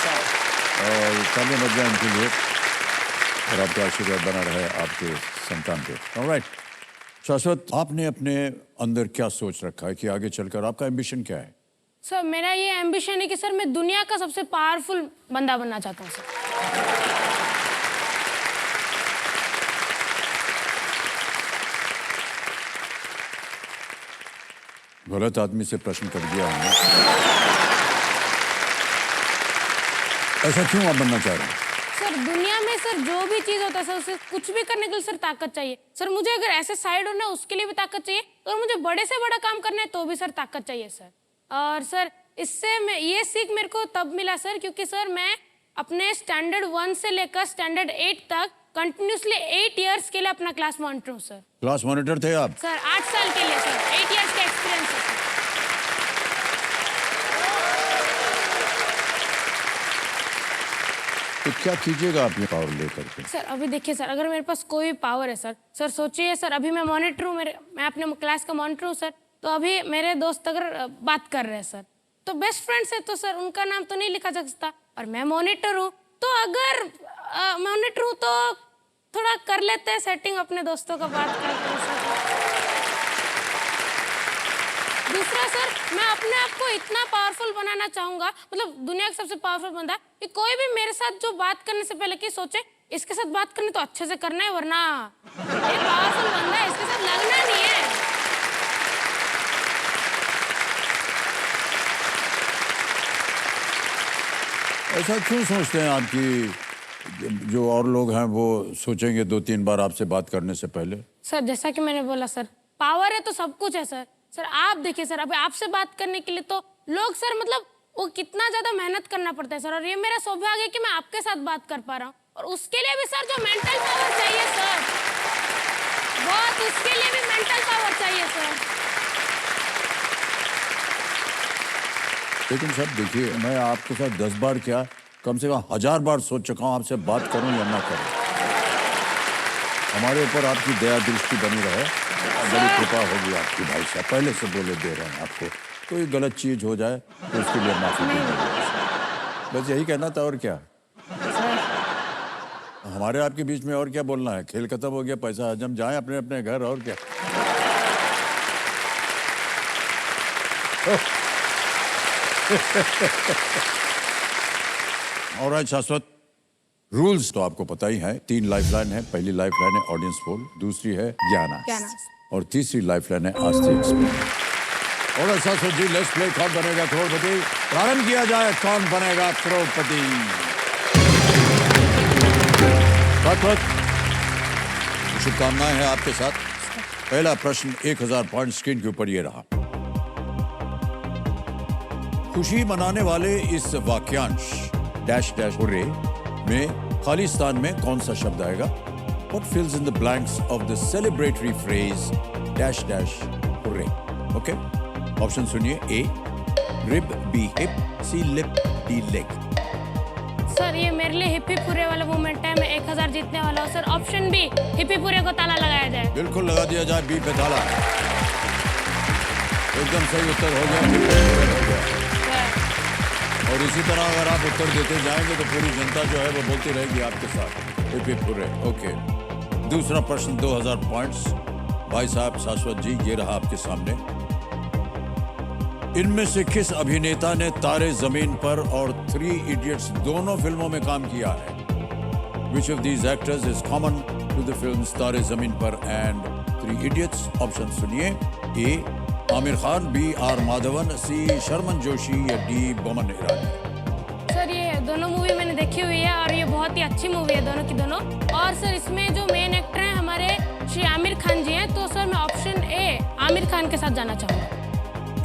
और तालियां बज जाएं इनके लिए और आपका आशीर्वाद बना रहे आपके संतान पे। ऑलराइट शाश्वत, आपने अपने अंदर क्या सोच रखा है कि आगे चलकर आपका एम्बिशन क्या है? सर मेरा ये एम्बिशन है कि सर मैं दुनिया का सबसे पावरफुल बंदा बनना चाहता हूँ सर। गलत आदमी से प्रश्न कर दिया हमने। ऐसा क्यों आप बनना चाह रहे हैं? सर दुनिया में सर जो भी चीज होता है सर, उसे कुछ भी करने के लिए सर ताकत चाहिए। सर मुझे अगर ऐसे साइड होना है उसके लिए भी ताकत चाहिए, और मुझे बड़े से बड़ा काम करना है तो भी सर ताकत चाहिए सर। और सर इससे मैं ये सीख मेरे को तब मिला सर क्योंकि सर मैं अपने स्टैंडर्ड 1 से लेकर स्टैंडर्ड 8 तक कंटिन्यूसली 8 इयर्स के लिए अपना क्लास मॉनिटर हूँ सर। क्लास मॉनिटर थे आप? सर 8 साल के लिए सर, 8 इयर्स का एक्सपीरियंस है सर। तो क्या कीजिएगा आप ये पावर लेकर के? सर अभी देखिए सर, अगर मेरे पास कोई पावर है सर, सर सोचिए सर, अभी मैं मॉनिटर हूँ, मैं अपने क्लास का मॉनिटर हूँ सर, तो अभी मेरे दोस्त अगर बात कर रहे हैं सर, तो बेस्ट फ्रेंड्स है तो सर उनका नाम तो नहीं लिखा जा सकता, और मैं मॉनिटर हूँ, तो अगर मॉनिटर हूँ तो थोड़ा कर लेते हैं सेटिंग अपने दोस्तों का बात करते हैं सर। दूसरा सर, मैं अपने आप को इतना पावरफुल बनाना चाहूंगा, मतलब दुनिया का सबसे पावरफुल बंदा, कि कोई भी मेरे साथ जो बात करने से पहले कि सोचे इसके साथ बात करनी तो अच्छे से करना है, वरना ये पावरफुल बंदा है, इसके साथ लगना नहीं है। ऐसा क्यों सोचते हैं आपकी जो और लोग हैं वो सोचेंगे 2-3 बार आपसे बात करने से पहले? सर जैसा कि मैंने बोला सर, पावर है तो सब कुछ है सर। सर आप देखिए सर, अभी आपसे बात करने के लिए तो लोग सर मतलब वो कितना ज्यादा मेहनत करना पड़ता है सर, और ये मेरा सौभाग्य है कि मैं आपके साथ बात कर पा रहा हूँ, और उसके लिए भी सर जो मेंटल पावर चाहिए सर, बहुत उसके लिए भी मेंटल पावर चाहिए सर। लेकिन सर देखिए, मैं आपके साथ 10 बार क्या कम से कम 1000 बार सोच चुका हूँ आपसे बात करूँ या ना करूँ। हमारे ऊपर आपकी दया दृष्टि बनी रहे, बड़ी कृपा होगी आपकी भाई साहब, पहले से बोले दे रहे हैं आपको। कोई गलत चीज हो जाए तो उसके लिए माफी दीजिए, बस यही कहना था। और क्या हमारे आपके बीच में और क्या बोलना है? खेल खत्म हो गया, पैसा हजम, जाए अपने अपने घर, और क्या। और शाश्वत, रूल्स तो आपको पता ही है। 3 लाइफलाइन है। पहली लाइफलाइन है ऑडियंस पोल, दूसरी है ज्ञाना, और तीसरी लाइफलाइन है आस्ती एक्सपर्ट। और शाश्वत जी, लेट्स प्ले कौन बनेगा करोड़पति। प्रारंभ किया जाए, कौन बनेगा करोड़पति। शाश्वत, शुभकामनाएं हैं आपके साथ। पहला प्रश्न 1000 पॉइंट स्क्रीन के ऊपर ये रहा। खुशी मनाने वाले इस वाक्यांश डैश डैश हुर्रे में खालिस्तान में कौन सा शब्द आएगा? What fills in the blanks of the celebratory phrase dash dash hooray? Okay? Option सुनिए। A rib, B hip, C lip, D leg। Sir ये मेरे लिए हिप्पी पूरे वाला मूवमेंट है, मैं 1000 जीतने वाला हूँ सर। ऑप्शन बी, हिप्पी पूरे को ताला लगाया जाए। बिल्कुल लगा दिया जाए बी पे ताला। एकदम सही उत्तर हो गया, हो गया। और इसी तरह अगर आप उत्तर देते जाएंगे तो पूरी जनता जो है वो बोलती रहेगी आपके साथ हिप्पी पूरे। ओके, दूसरा प्रश्न 2000 पॉइंट्स। भाई साहब शाश्वत जी, ये रहा आपके सामने। इनमें से किस अभिनेता ने तारे जमीन पर और 3 इडियट्स दोनों फिल्मों में काम किया है? Which of these actors is common to the films तारे जमीन पर and 3 इडियट्स? ऑप्शन सुनिए। ए आमिर खान, बी आर माधवन, सी शर्मन जोशी, या डी बोमन ईरानी। सर ये दोनों मूवी मैंने देखी हुई है और ये बहुत ही अच्छी मूवी है दोनों की दोनों। और सर इसमें जो मेन एक्टर हैं हमारे श्री आमिर खान जी हैं, तो सर मैं ऑप्शन ए आमिर खान के साथ जाना चाहूँगा।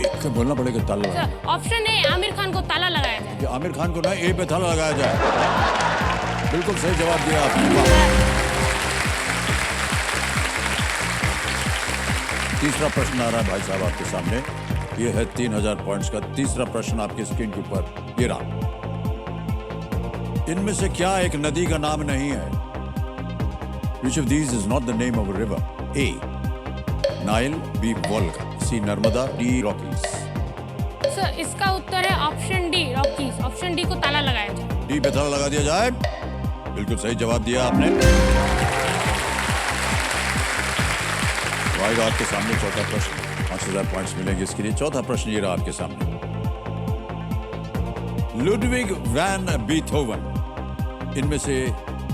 एक बोलना पड़ेगा ताला। Sir option A Aamir Khan को ताला लगाया जाए। कि आमिर खान को ना ए पे ताला लगाया जाए। बिल्कुल सही जवाब दिया आपने। तीसरा प्रश्न आ रहा है भाई साहब आपके सामने। ये है 3000 पॉइंट्स का तीसरा प्रश्न आपके स्क्रीन के ऊपर ये रहा। इनमें से क्या एक नदी का नाम नहीं है? Which of these is not the name of a river? A Nile, B Volga, C Narmada, D Rockies. Sir इसका उत्तर है option D Rockies. Option D को ताला लगाया जाए। डी पे ताला लगा दिया जाए। बिल्कुल सही जवाब दिया आपने। भाई आपके सामने चौथा प्रश्न, 5000 पॉइंट्स मिलेंगे इसके लिए। चौथा प्रश्न ये रहा आपके सामने। लुडविग वैन बीथोवन इनमें से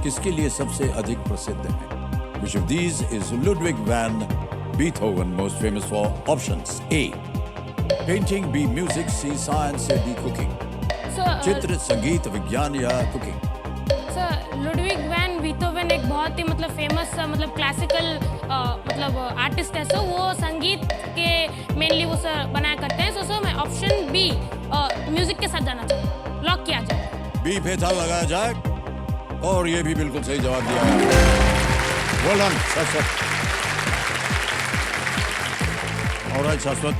किसके लिए सबसे अधिक प्रसिद्ध है? Which of these is Ludwig van Beethoven most famous for? Options: A painting, B music, C science, D cooking। चित्र, संगीत, विज्ञान या cooking? Sir Ludwig van Beethoven एक बहुत ही मतलब फेमस मतलब क्लासिकल मतलब आर्टिस्ट है। सो वो संगीत के मेनली वो सर बनाया करते हैं। सो मैं ऑप्शन बी म्यूजिक के साथ जाना चाहूँगा। लॉक किया जाए। बी पे ताला लगाया जाए, और ये भी बिल्कुल सही जवाब दिया है। Well done, शाश्वत। और शाश्वत,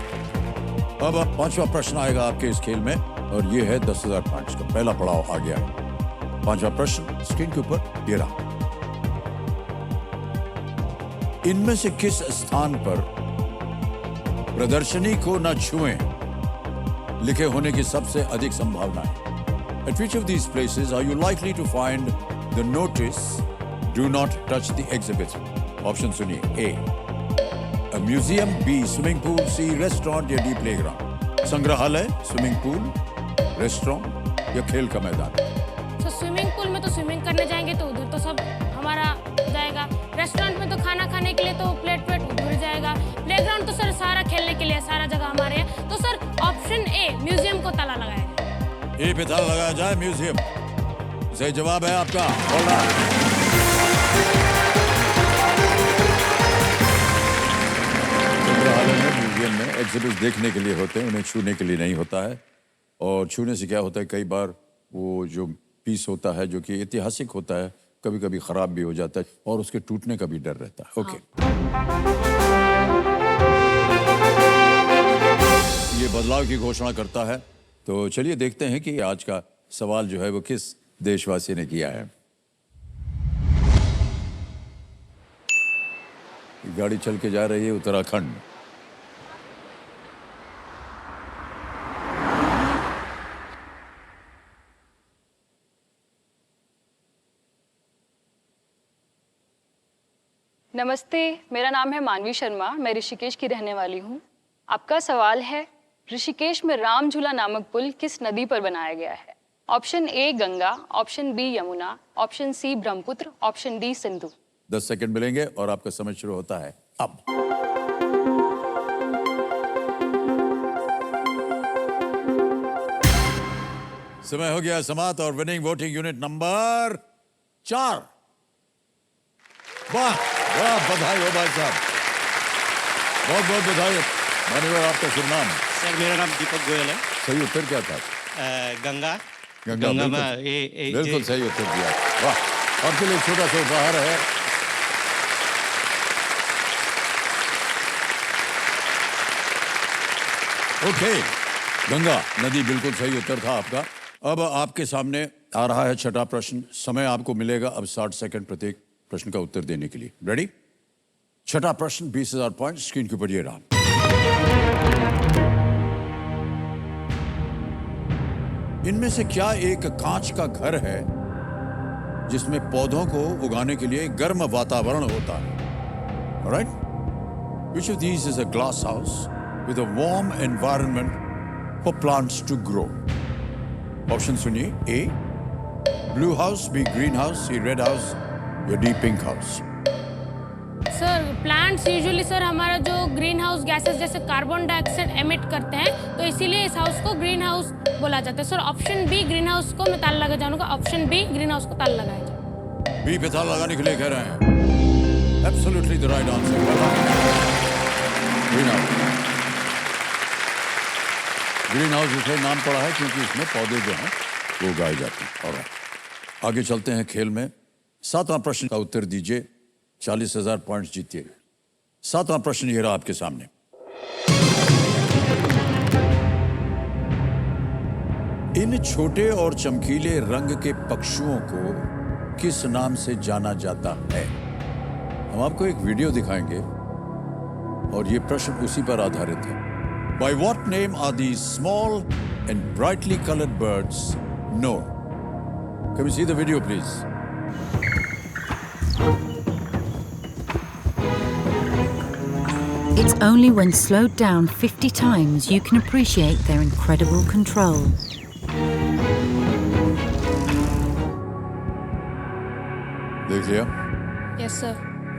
अब 5वां प्रश्न आएगा आपके इस खेल में, और ये है 10000 पॉइंट्स का पहला पड़ाव आ गया। पांचवा प्रश्न स्क्रीन के ऊपर ये रहा। इनमें से किस स्थान पर प्रदर्शनी को न छुएं लिखे होने की सबसे अधिक संभावना है? At which of these places are you likely to find the notice "Do not touch the exhibit"? Option सुनिए। A museum, B swimming pool, C restaurant या D प्लेग्राउंड। संग्रहालय, स्विमिंग पूल, रेस्टोरेंट या खेल का मैदान? तो स्विमिंग पूल में तो स्विमिंग करने जाएंगे तो उधर तो सब हमारा जाएगा। रेस्टोरेंट में तो खाना खाने के लिए तो प्लेट उधर जाएगा। प्लेग्राउंड तो सर सारा खेलने के लिए, सारा जगह हमारे है। तो सर ऑप्शन ए म्यूजियम को ताला लगाया जाए। ए पे ताला लगाया जाए, म्यूजियम। सही जवाब है आपका। बोला संग्रहालय में, म्यूजियम में एग्जिबिट देखने के लिए होते हैं, उन्हें छूने के लिए नहीं होता है। और छूने से क्या होता है, कई बार वो जो पीस होता है जो कि ऐतिहासिक होता है, कभी कभी खराब भी हो जाता है और उसके टूटने का भी डर रहता है। ओके, ये बदलाव की घोषणा करता है। तो चलिए देखते हैं कि आज का सवाल जो है वो किस देशवासी ने किया है। गाड़ी चल के जा रही है उत्तराखंड। नमस्ते, मेरा नाम है मानवी शर्मा। मैं ऋषिकेश की रहने वाली हूँ। आपका सवाल है, ऋषिकेश में राम झूला नामक पुल किस नदी पर बनाया गया है? Option A Ganga, option B Yamuna, option C Brahmaputra, option D Sindhu. 10 seconds मिलेंगे और आपका समय शुरू होता है अब। समय हो गया समाप्त और विनिंग वोटिंग यूनिट नंबर 4। वाह वाह, बधाई हो भाई साहब, बहुत बहुत बधाई। मान्यवर, आपका शुभ नाम? सर मेरा नाम दीपक गोयल है। सही उत्तर क्या था? गंगा गंगा में बिल्कुल सही उत्तर दिया। वाह, आपके लिए छोटा सा उपहार है। ओके, गंगा नदी बिल्कुल सही उत्तर था आपका। अब आपके सामने आ रहा है छठा प्रश्न। समय आपको मिलेगा अब 60 सेकंड प्रत्येक प्रश्न का उत्तर देने के लिए। रेडी? छठा प्रश्न 20,000 पॉइंट स्क्रीन के ऊपर ये रहा। इनमें से क्या एक कांच का घर है जिसमें पौधों को उगाने के लिए गर्म वातावरण होता है? Right? Which of these is a glass house with a warm environment for plants to grow? Option सुनिए। A blue house, B green house, C red house या D pink house. Sir plants usually sir हमारा जो green house gases जैसे carbon dioxide emit करते हैं, तो इसीलिए इस हाउस को ग्रीन हाउस बोला जाता है। Sir option B green house को मैं ताला लगा जाऊंगा। ऑप्शन बी ग्रीन हाउस को ताला लगाया जाए। बी पे ताला लगाने के लिए कह रहे हैं। Absolutely the right answer. Green house. Green house इसलिए नाम पड़ा है क्योंकि इसमें पौधे जो हैं वो उगाए जाते हैं। और आगे चलते हैं खेल में। 7वां प्रश्न का उत्तर दीजिए, 40,000 पॉइंट्स जीतिए। 7वां प्रश्न ये रहा आपके सामने। इन छोटे और चमकीले रंग के पक्षियों को किस नाम से जाना जाता है? हम आपको एक वीडियो दिखाएंगे और ये प्रश्न उसी पर आधारित है। By what name are these small and brightly colored birds known? Can we see the video, please? It's only when slowed down 50 times you can appreciate their incredible control. देख लिया? Yes sir.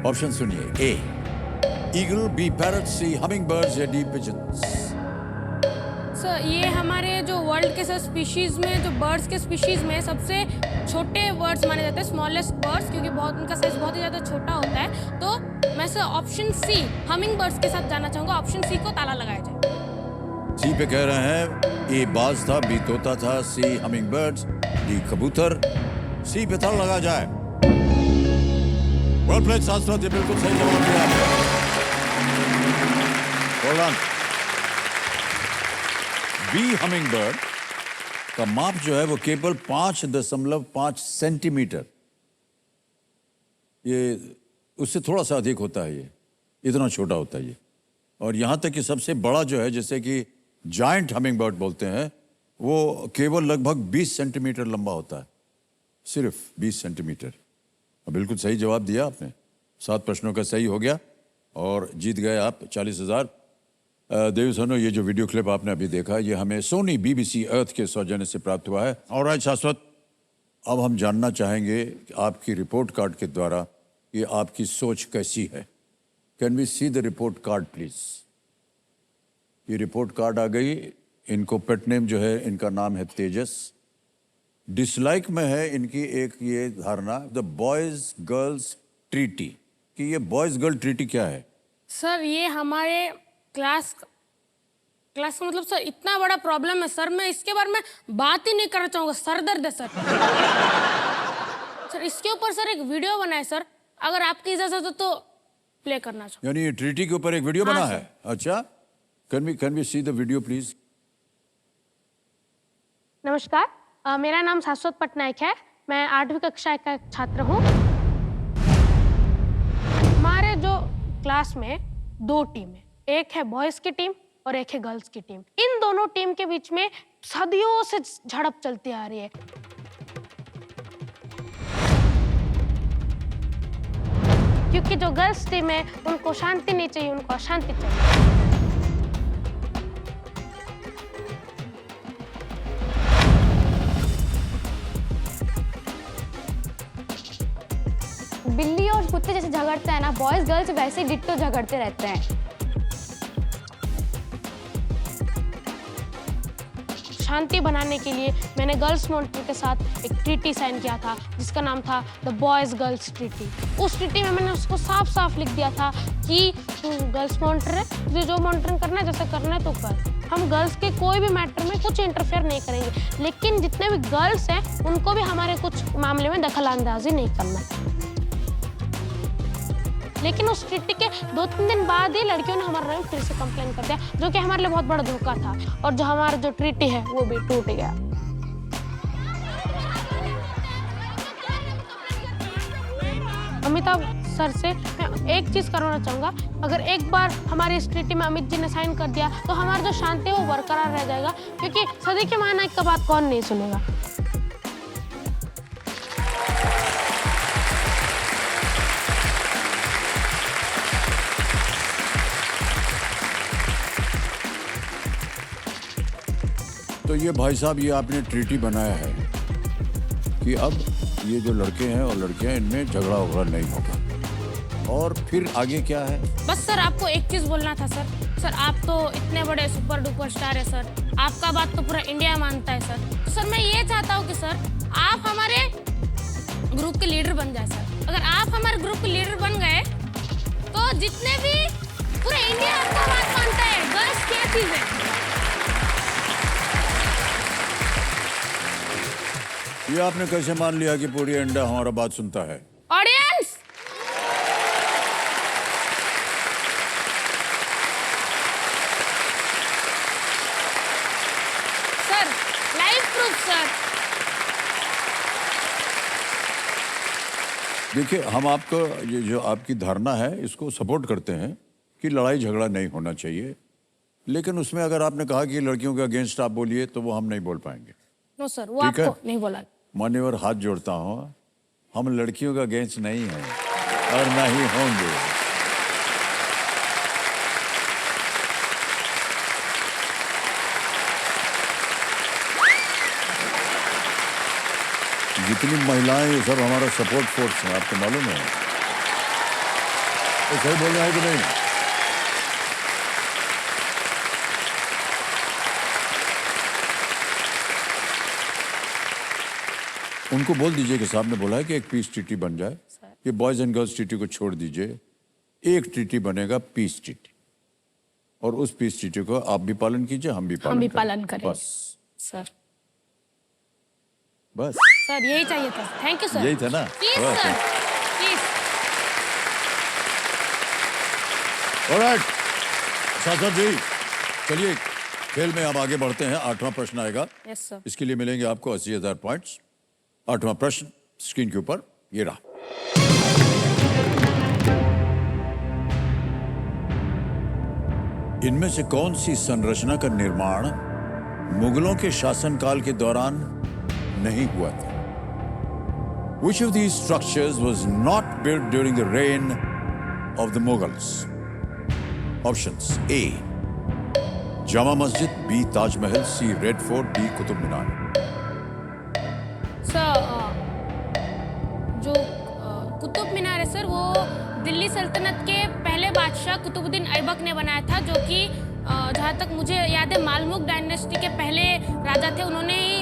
ऑप्शन सुनिए। ए eagle, B parrot, सी humming birds या D pigeons. Sir ये हमारे जो world के sir species में, जो बर्ड्स के स्पीशीज में सबसे छोटे बर्ड्स माने जाते हैं, स्मॉलेस्ट बर्ड्स, क्योंकि बहुत उनका साइज बहुत ही ज़्यादा छोटा होता है। तो मैं sir option C humming birds के साथ जाना चाहूँगा। ऑप्शन सी को ताला लगाया जाए। सी पे कह रहे हैं। ए बाज था, बी तोता था, सी हमिंग बर्ड्स, डी कबूतर। सी पे ताला लगा जाए। वेल प्लेड शास्त्री, बिल्कुल सही जवाब दिया आपने। Hold on. B humming bird का माप जो है वो केवल 5.5 सेंटीमीटर, ये उससे थोड़ा सा अधिक होता है, ये इतना छोटा होता है ये। और यहाँ तक कि सबसे बड़ा जो है, जैसे कि जायंट हमिंग बर्ड बोलते हैं, वो केवल लगभग 20 सेंटीमीटर लंबा होता है, सिर्फ 20 सेंटीमीटर। बिल्कुल सही जवाब दिया आपने, 7 प्रश्नों का सही हो गया और जीत गए आप 40,000। देवी सोनो, ये जो वीडियो क्लिप आपने अभी देखा, ये हमें सोनी BBC अर्थ के सौजन्य से प्राप्त हुआ है। और आज शाश्वत, अब हम जानना चाहेंगे कि आपकी रिपोर्ट कार्ड के द्वारा ये आपकी सोच कैसी है। Can we see the report card please? ये रिपोर्ट कार्ड आ गई। इनको पेट नेम जो है, इनका नाम है तेजस। डिसलाइक में है इनकी एक ये धारणा, द बॉयज गर्ल्स ट्रीटी, कि ये बॉयज गर्ल ट्रीटी क्या है? सर ये हमारे क्लास का मतलब सर इतना बड़ा प्रॉब्लम है सर, मैं इसके बारे में बात ही नहीं करना चाहूँगा, सर दर्द है सर। सर इसके ऊपर सर एक वीडियो बना है सर, अगर आपकी इजाजत हो तो प्ले करना चाहूँ। यानी ये ट्रीटी के ऊपर एक वीडियो हाँ, बना सर। है? अच्छा, can we see the video please? नमस्कार, मेरा नाम शाश्वत पटनायक है, मैं 8वीं कक्षा का छात्र हूँ। हमारे जो क्लास में 2 टीम है, एक है बॉयज की टीम और एक है गर्ल्स की टीम। इन दोनों टीम के बीच में सदियों से झड़प चलती आ रही है। क्योंकि जो गर्ल्स टीम है उनको शांति नहीं चाहिए, उनको अशांति चाहिए। बिल्ली और कुत्ते जैसे झगड़ते हैं ना, बॉयज गर्ल्स वैसे डिट्टो झगड़ते रहते हैं। शांति बनाने के लिए मैंने गर्ल्स मॉनिटर के साथ एक ट्रीटी साइन किया था, जिसका नाम था द बॉयज गर्ल्स ट्रीटी। उस ट्रीटी में मैंने उसको साफ साफ लिख दिया था कि तू गर्ल्स मॉनिटर है, तुझे जो मॉनिटरिंग करना है, जैसे करना है तो कर। हम गर्ल्स के कोई भी मैटर में कुछ इंटरफेयर नहीं करेंगे, लेकिन जितने भी गर्ल्स हैं उनको भी हमारे कुछ मामले में दखल अंदाजी नहीं करना। लेकिन उस ट्रीटी के 2-3 दिन बाद ही लड़कियों ने हमारे नाम फिर से कंप्लेन कर दिया, जो कि हमारे लिए बहुत बड़ा धोखा था, और जो हमारा जो ट्रीटी है वो भी टूट गया। अमिताभ सर से मैं एक चीज करवाना चाहूंगा, अगर एक बार हमारी इस ट्रीटी में अमित जी ने साइन कर दिया तो हमारा जो शांति है वो बरकरार रह जाएगा, क्योंकि सदी के महानायक का बात कौन नहीं सुनेगा। तो ये भाई साहब, ये आपने ट्रीटी बनाया है कि अब ये जो लड़के हैं और लड़कियां, इनमें झगड़ा वगड़ा नहीं होगा। और फिर आगे क्या है? बस सर आपको एक चीज बोलना था सर। सर आप तो इतने बड़े सुपर डुपर स्टार है सर, आपका बात तो पूरा इंडिया मानता है सर। तो सर मैं ये चाहता हूँ कि सर आप हमारे ग्रुप के लीडर बन जाए सर। अगर आप हमारे ग्रुप के लीडर बन गए तो जितने भी पूरा इंडिया आपका बात मानता है, गर्ल्स क्या चीज है। ये आपने कैसे मान लिया कि पूरी इंडिया हमारा बात सुनता है? Audience, sir live proof sir. देखिए, हम आपको ये जो आपकी धारणा है इसको सपोर्ट करते हैं कि लड़ाई झगड़ा नहीं होना चाहिए, लेकिन उसमें अगर आपने कहा कि लड़कियों के अगेंस्ट आप बोलिए तो वो हम नहीं बोल पाएंगे। नो सर, वो ठीक है। आपको नहीं बोला। मान्यवर, हाथ जोड़ता हूँ, हम लड़कियों का अगेंस्ट नहीं हैं और ना ही होंगे। जितनी महिलाएं, ये सब हमारा सपोर्ट फोर्स है, आपको मालूम है। तो सही बोल रहे हैं कि नहीं? उनको बोल दीजिए कि साहब ने बोला है कि एक पीस ट्रीटी बन जाए, ये बॉयज एंड गर्ल्स ट्रीटी को छोड़ दीजिए, एक ट्रीटी बनेगा पीस ट्रीटी, और उस पीस ट्रीटी को आप भी पालन कीजिए, हम भी पालन करेंगे। बस सर बस सर यही चाहिए था। Thank you sir. यही था ना? प्लीज बस। Sir, please. ऑलराइट, साथ जी चलिए खेल में अब आगे बढ़ते हैं। 8वां प्रश्न आएगा। Yes sir. इसके लिए मिलेंगे आपको 80,000 पॉइंट्स। 8वां प्रश्न स्क्रीन के ऊपर ये रहा। इनमें से कौन सी संरचना का निर्माण मुगलों के शासनकाल के दौरान नहीं हुआ था? Which of these structures was not built during the reign of the Mughals? Options: A. Jama Masjid, B. Taj Mahal, C. Red Fort, D. Qutub Minar. Sir जो कुतुब मीनार है सर, वो दिल्ली सल्तनत के पहले बादशाह कुतुबुद्दीन ऐबक ने बनाया था, जो कि जहाँ तक मुझे याद है मालमुक डायनेस्टी के पहले राजा थे, उन्होंने ही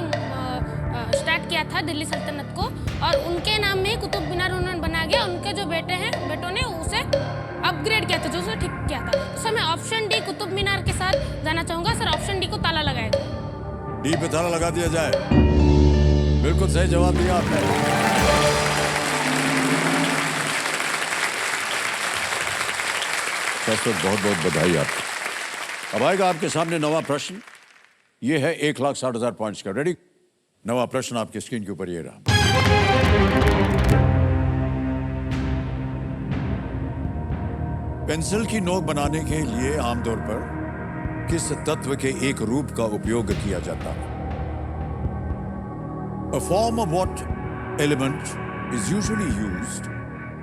स्टार्ट किया था दिल्ली सल्तनत को, और उनके नाम में ही कुतुब मीनार उन्होंने बनाया गया। उनके जो बेटों ने उसे अपग्रेड किया था, जो उसे ठीक किया था। तो सर मैं ऑप्शन डी कुतुब मीनार के साथ जाना चाहूँगा सर। ऑप्शन डी को ताला लगाएगा। डी पे ताला लगा दिया जाए। बिल्कुल सही जवाब दिया आपने। बहुत बहुत बधाई आपको। अब आएगा आपके सामने 9वां प्रश्न। ये है 1,60,000 पॉइंट्स का। रेडी? 9वां प्रश्न आपके स्क्रीन के ऊपर ये रहा। पेंसिल की नोक बनाने के लिए आमतौर पर किस तत्व के एक रूप का उपयोग किया जाता है? A form of what element is usually used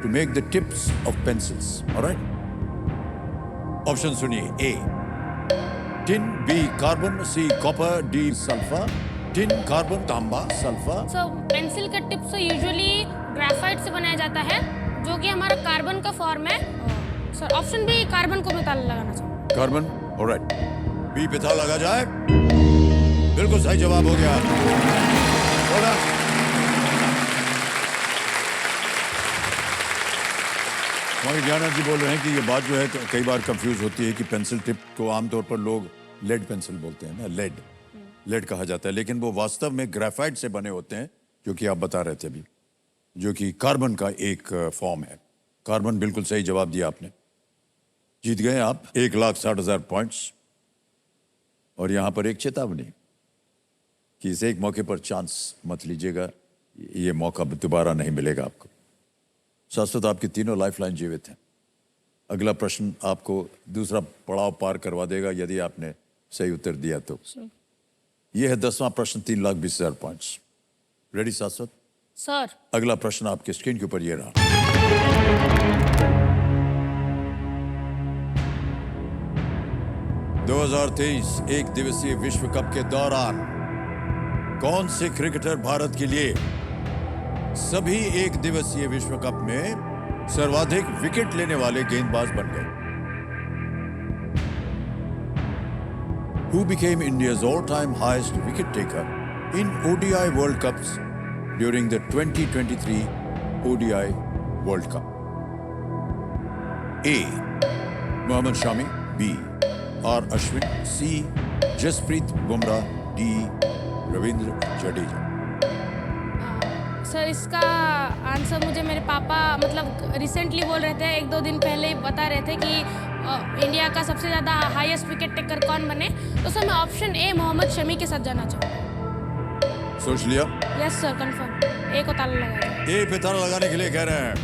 to make the tips of pencils? All right? Option सुनिए। A. Tin, B. Carbon, C. Copper, D. Sulphur. Tin, carbon, तांबा, सल्फर। सो पेंसिल का टिप से usually graphite से बनाया जाता है, जो कि हमारा कार्बन का फॉर्म है। सर ऑप्शन बी कार्बन को मैं ताला लगाना चाहूँगा। Carbon, alright. बी पे ताला लगा जाए। बिल्कुल सही जवाब हो गया। स्वामी ज्ञानंद जी बोल रहे हैं कि ये बात जो है कई बार कंफ्यूज होती है कि पेंसिल टिप को आमतौर पर लोग लेड पेंसिल बोलते हैं ना, लेड कहा जाता है, लेकिन वो वास्तव में ग्रेफाइट से बने होते हैं, जो कि आप बता रहे थे अभी, जो कि कार्बन का एक फॉर्म है। कार्बन, बिल्कुल सही जवाब दिया आपने। जीत गए आप 1,60,000 पॉइंट्स। और यहां पर एक चेतावनी कि इस एक मौके पर चांस मत लीजिएगा, ये मौका दोबारा नहीं मिलेगा आपको। शाश्वत आपकी तीनों लाइफलाइन जीवित हैं। अगला प्रश्न आपको दूसरा पड़ाव पार करवा देगा यदि आपने सही उत्तर दिया तो। यह है 10वां प्रश्न, 3,20,000 पॉइंट्स। रेडी शाश्वत? सर अगला प्रश्न आपके स्क्रीन के ऊपर ये रहा। 2023 एक दिवसीय विश्व कप के दौरान कौन से क्रिकेटर भारत के लिए सभी एक दिवसीय विश्व कप में सर्वाधिक विकेट लेने वाले गेंदबाज बन गए? Who became India's all-time highest wicket taker in ODI World Cups during the 2023 ODI World Cup? A. Mohammad Shami, B. R. Ashwin, C. Jasprit Bumrah, D. Ravindra Jadeja. Sir इसका answer मुझे मेरे पापा मतलब रिसेंटली बोल रहे थे, 1-2 दिन पहले ही बता रहे थे कि इंडिया का सबसे ज़्यादा हाईएस्ट विकेट टेकर कौन बने। तो सर मैं ऑप्शन ए मोहम्मद शमी के साथ जाना चाहूँगा। सोच लिया? Yes sir, confirm. ए को ताला लगाया। ए पे ताला लगाने के लिए कह रहे हैं।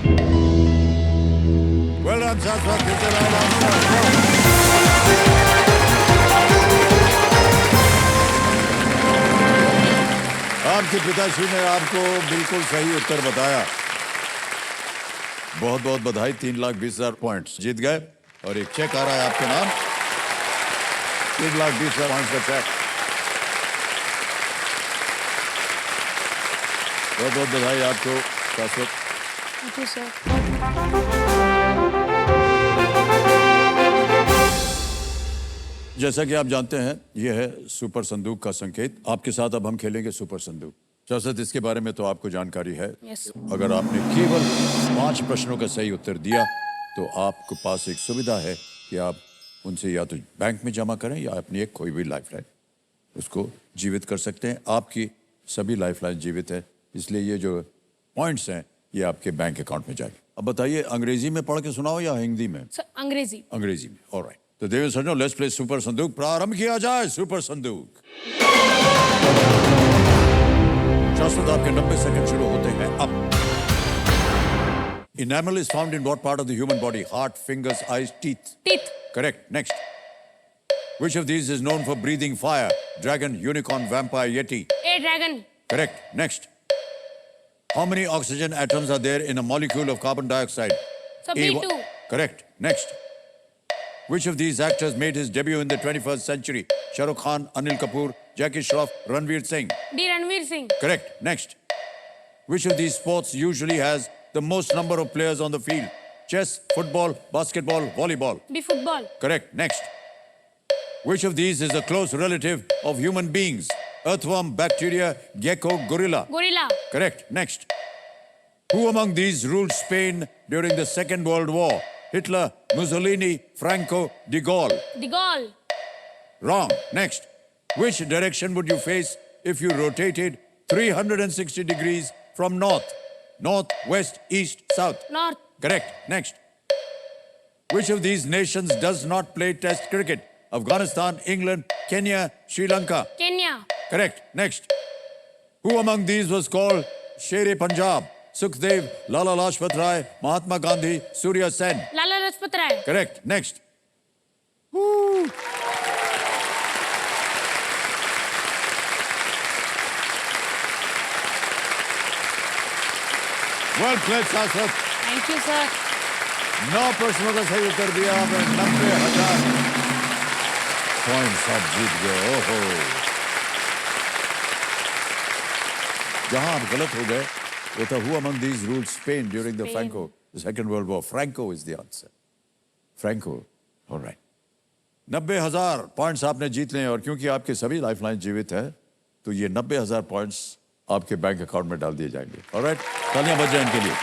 वेल डन शाश्वत, फिर से आपके पिताश्री ने आपको बिल्कुल सही उत्तर बताया। बहुत बहुत बधाई। 3,20,000 पॉइंट्स जीत गए और एक चेक आ रहा है आपके नाम। 3,20,000 पॉइंट्स का चेक। बहुत बहुत बधाई आपको शाश्वत। Thank you sir. जैसा कि आप जानते हैं, यह है सुपर संदूक का संकेत। आपके साथ अब हम खेलेंगे सुपर संदूक। शाश्वत, इसके बारे में तो आपको जानकारी है। यस। अगर आपने केवल 5 प्रश्नों का सही उत्तर दिया तो आपके पास एक सुविधा है कि आप उनसे या तो बैंक में जमा करें या अपनी एक कोई भी लाइफलाइन उसको जीवित कर सकते हैं। आपकी सभी लाइफलाइन जीवित है, इसलिए ये जो पॉइंट्स हैं ये आपके बैंक अकाउंट में जाएंगे। अब बताइए, अंग्रेजी में पढ़ के सुनाओ या हिंदी में? सर अंग्रेजी। अंग्रेजी में, ऑलराइट। तो देवी सज्जनों, लेट्स प्ले सुपर संदूक। प्रारंभ किया जाए सुपर संदूक। शाश्वत, आपके 90 सेकंड शुरू होते हैं अब। Enamel is found in what part of the human body? Heart, fingers, eyes, teeth. Teeth. Correct. Next. Which of these is known for breathing fire? Dragon, unicorn, vampire, yeti. A dragon. Correct. Next. How many oxygen atoms are there in a molecule of carbon dioxide? So B2. Correct. Next. Which of these actors made his debut in the 21st century? Shah Rukh Khan, Anil Kapoor, Jackie Shroff, Ranveer Singh. D. Ranveer Singh. Correct. Next. Which of these sports usually has the most number of players on the field? Chess, football, basketball, volleyball. B. Football. Correct. Next. Which of these is a close relative of human beings? Earthworm, bacteria, gecko, gorilla. Gorilla. Correct. Next. Who among these ruled Spain during the Second World War? Hitler, Mussolini, Franco, de Gaulle. De Gaulle. Wrong. Next. Which direction would you face if you rotated 360 degrees from north? North, west, east, south. North. Correct. Next. Which of these nations does not play Test cricket? Afghanistan, England, Kenya, Sri Lanka. Kenya. Correct. Next. Who among these was called Sher-e-Punjab? Sukhdev, Lala Lajpat Rai, Mahatma Gandhi, Surya Sen. Lala Lajpat Rai. Correct. Next. Woo. Well played, शाश्वत। Thank you, sir. 9 प्रश्नों का सही उत्तर दिया आपने। 90,000 points आप जीत गए। ओहो, जहां आप गलत हो गए वो था who among these ruled Spain during the Second World War? Franco is the answer. Franco. All right. 90,000 points आपने जीत लिए और क्योंकि आपके सभी लाइफलाइन जीवित है तो ये 90,000 पॉइंट्स आपके बैंक अकाउंट में डाल दिए जाएंगे। ऑलराइट, तालियां बज जाएं इनके लिए।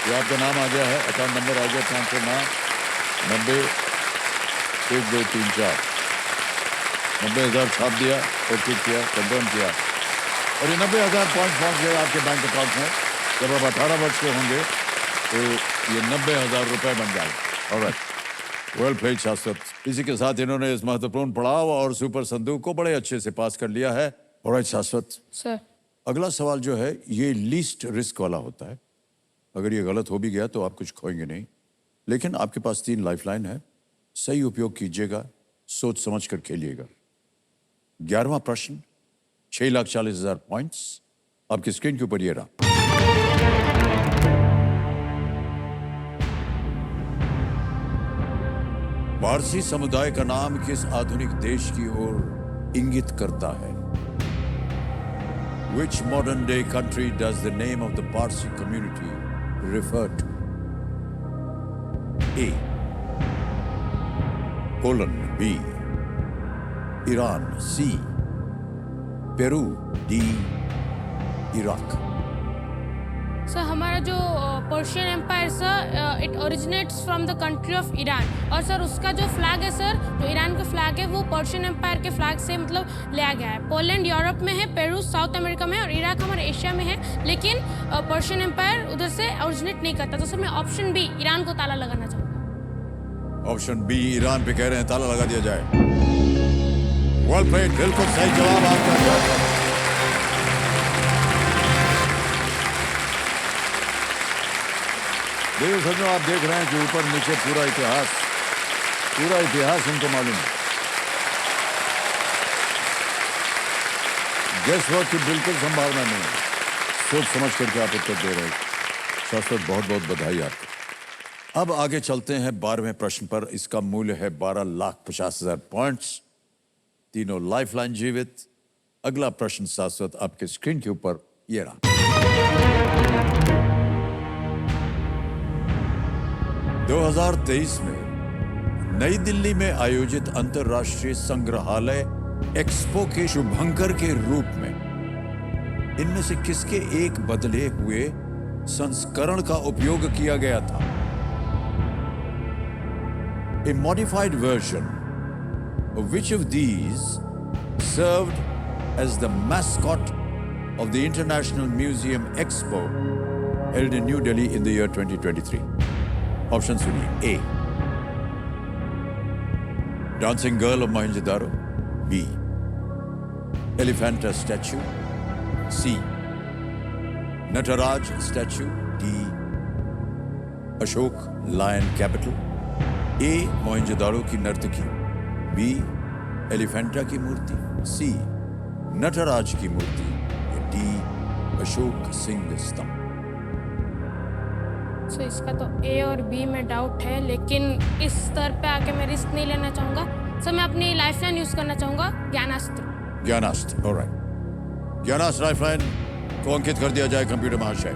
ये आपका नाम आ गया है, अकाउंट नंबर आ गया, ट्रांसफर नाम 90,1234। 90,000 छाप दिया और क्लिक किया, कंफर्म किया और ये 90,000 पॉइंट पहुंच गए आपके बैंक अकाउंट में। जब आप 18 वर्ष के होंगे तो ये 90,000 रुपए बन जाएंगे। ऑलराइट, वेल प्लेड शाश्वत। इसी के साथ इन्होंने इस महत्वपूर्ण पड़ाव और सुपर संदूक को बड़े अच्छे से पास कर लिया है। ऑलराइट शाश्वत, Sir. अगला सवाल जो है ये लीस्ट रिस्क वाला होता है। अगर ये गलत हो भी गया तो आप कुछ खोएंगे नहीं, लेकिन आपके पास 3 लाइफलाइन है, सही उपयोग कीजिएगा, सोच समझ कर खेलिएगा। 11वां प्रश्न, 6,40,000 पॉइंट्स आपकी स्क्रीन के ऊपर ये रहा। पारसी समुदाय का नाम किस आधुनिक देश की ओर इंगित करता है? Which modern day country does the name of the Parsi community refer to? A. Poland. B. Iran. C. Peru. D. Iraq. Sir हमारा जो Persian empire sir it originates from the country of Iran और sir उसका जो flag है sir, जो Iran का flag है वो पर्शियन एम्पायर के फ्लैग से मतलब लिया गया है। पोलैंड यूरोप में है, पेरू साउथ अमेरिका में और इराक हमारे एशिया में है, लेकिन पर्शियन एम्पायर उधर से ओरिजिनेट नहीं करता। तो सर मैं ऑप्शन बी ईरान को ताला लगाना चाहूँगा। ऑप्शन बी ईरान पे कह रहे हैं, ताला लगा दिया जाए। वेल प्लेड, बिल्कुल सही जवाब आपका। देखिए सज्जनों, आप देख रहे हैं कि ऊपर नीचे पूरा इतिहास इनको मालूम है। गेस वर्क की बिल्कुल संभावना नहीं है, सोच समझ करके आप उत्तर दे रहे हैं। शाश्वत, बहुत बहुत बधाई आपको। अब आगे चलते हैं 12वें प्रश्न पर। इसका मूल्य है 12,50,000 पॉइंट्स, तीनों लाइफलाइन जीवित। अगला प्रश्न शाश्वत आपके स्क्रीन के ऊपर ये रहा। 2023 में नई दिल्ली में आयोजित अंतर्राष्ट्रीय संग्रहालय एक्सपो के शुभंकर के रूप में इनमें से किसके एक बदले हुए संस्करण का उपयोग किया गया था? A modified version of which of these served as the mascot of the International Museum Expo held in New Delhi in the year 2023? Option सुनिए। A dancing girl of Mohenjodaro, B Elephanta statue, C Nataraj statue, D Ashok lion capital. A Mohenjodaro की नर्तकी, B Elephanta की मूर्ति, सी नटराज की मूर्ति, D Ashok Singh स्तंभ। सो इसका तो ए और B में डाउट है, लेकिन इस स्तर पे आके मैं रिस्क नहीं लेना चाहूंगा। सो मैं अपनी लाइफलाइन यूज करना चाहूंगा, ज्ञानास्त्र। ज्ञानास्त्र, ऑलराइट। ज्ञानास्त्र लाइफलाइन को अंकित कर दिया जाए कंप्यूटर महाशय।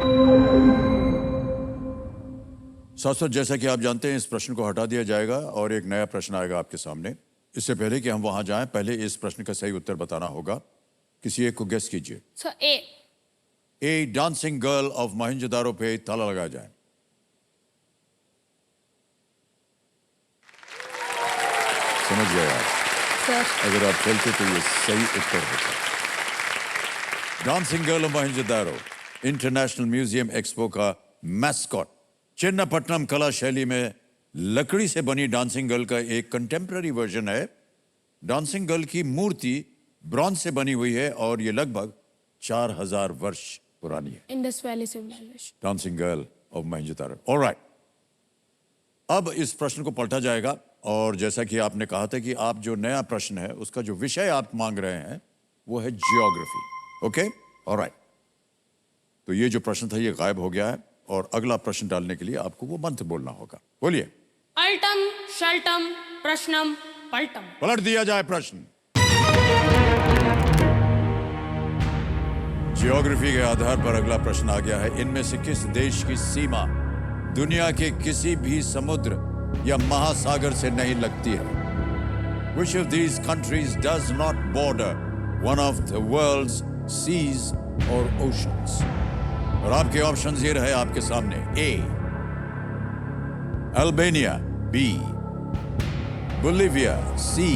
शाश्वत, जैसा कि आप जानते हैं, इस प्रश्न को हटा दिया जाएगा और एक नया प्रश्न आएगा आपके सामने। इससे पहले कि हम वहां जाएं, पहले इस प्रश्न का सही उत्तर बताना होगा। किसी एक को गेस कीजिए। So A dancing girl of Mohenjodaro पे ताला लगाया जाए। समझ गए आप? सर अगर आप खेलते तो ये सही उत्तर होता। Dancing girl of Mohenjodaro international museum expo का मैस्कॉट चन्नापट्टनम कला शैली में लकड़ी से बनी डांसिंग गर्ल का एक कंटेम्पररी वर्जन है। डांसिंग गर्ल की मूर्ति ब्रॉन्ज से बनी हुई है और ये लगभग 4000 वर्ष पुरानी है। Indus valley civilisation. Dancing girl of Mohenjodaro. Alright, अब इस प्रश्न को पलटा जाएगा और जैसा कि आपने कहा था कि आप जो नया प्रश्न है उसका जो विषय आप मांग रहे हैं वो है जियोग्राफी। Okay, alright. तो ये जो प्रश्न था ये गायब हो गया है और अगला प्रश्न डालने के लिए आपको वो मंत्र बोलना होगा। बोलिए। अल्टम शल्टम प्रश्नम पल्टम। पलट दिया जाए प्रश्न। जियोग्राफी के आधार पर अगला प्रश्न आ गया है। इनमें से किस देश की सीमा दुनिया के किसी भी समुद्र या महासागर से नहीं लगती है? Which of these countries does not border one of the world's seas or oceans? और आपके ऑप्शंस ये रहे आपके सामने। ए अल्बानिया, बी बोलिविया, सी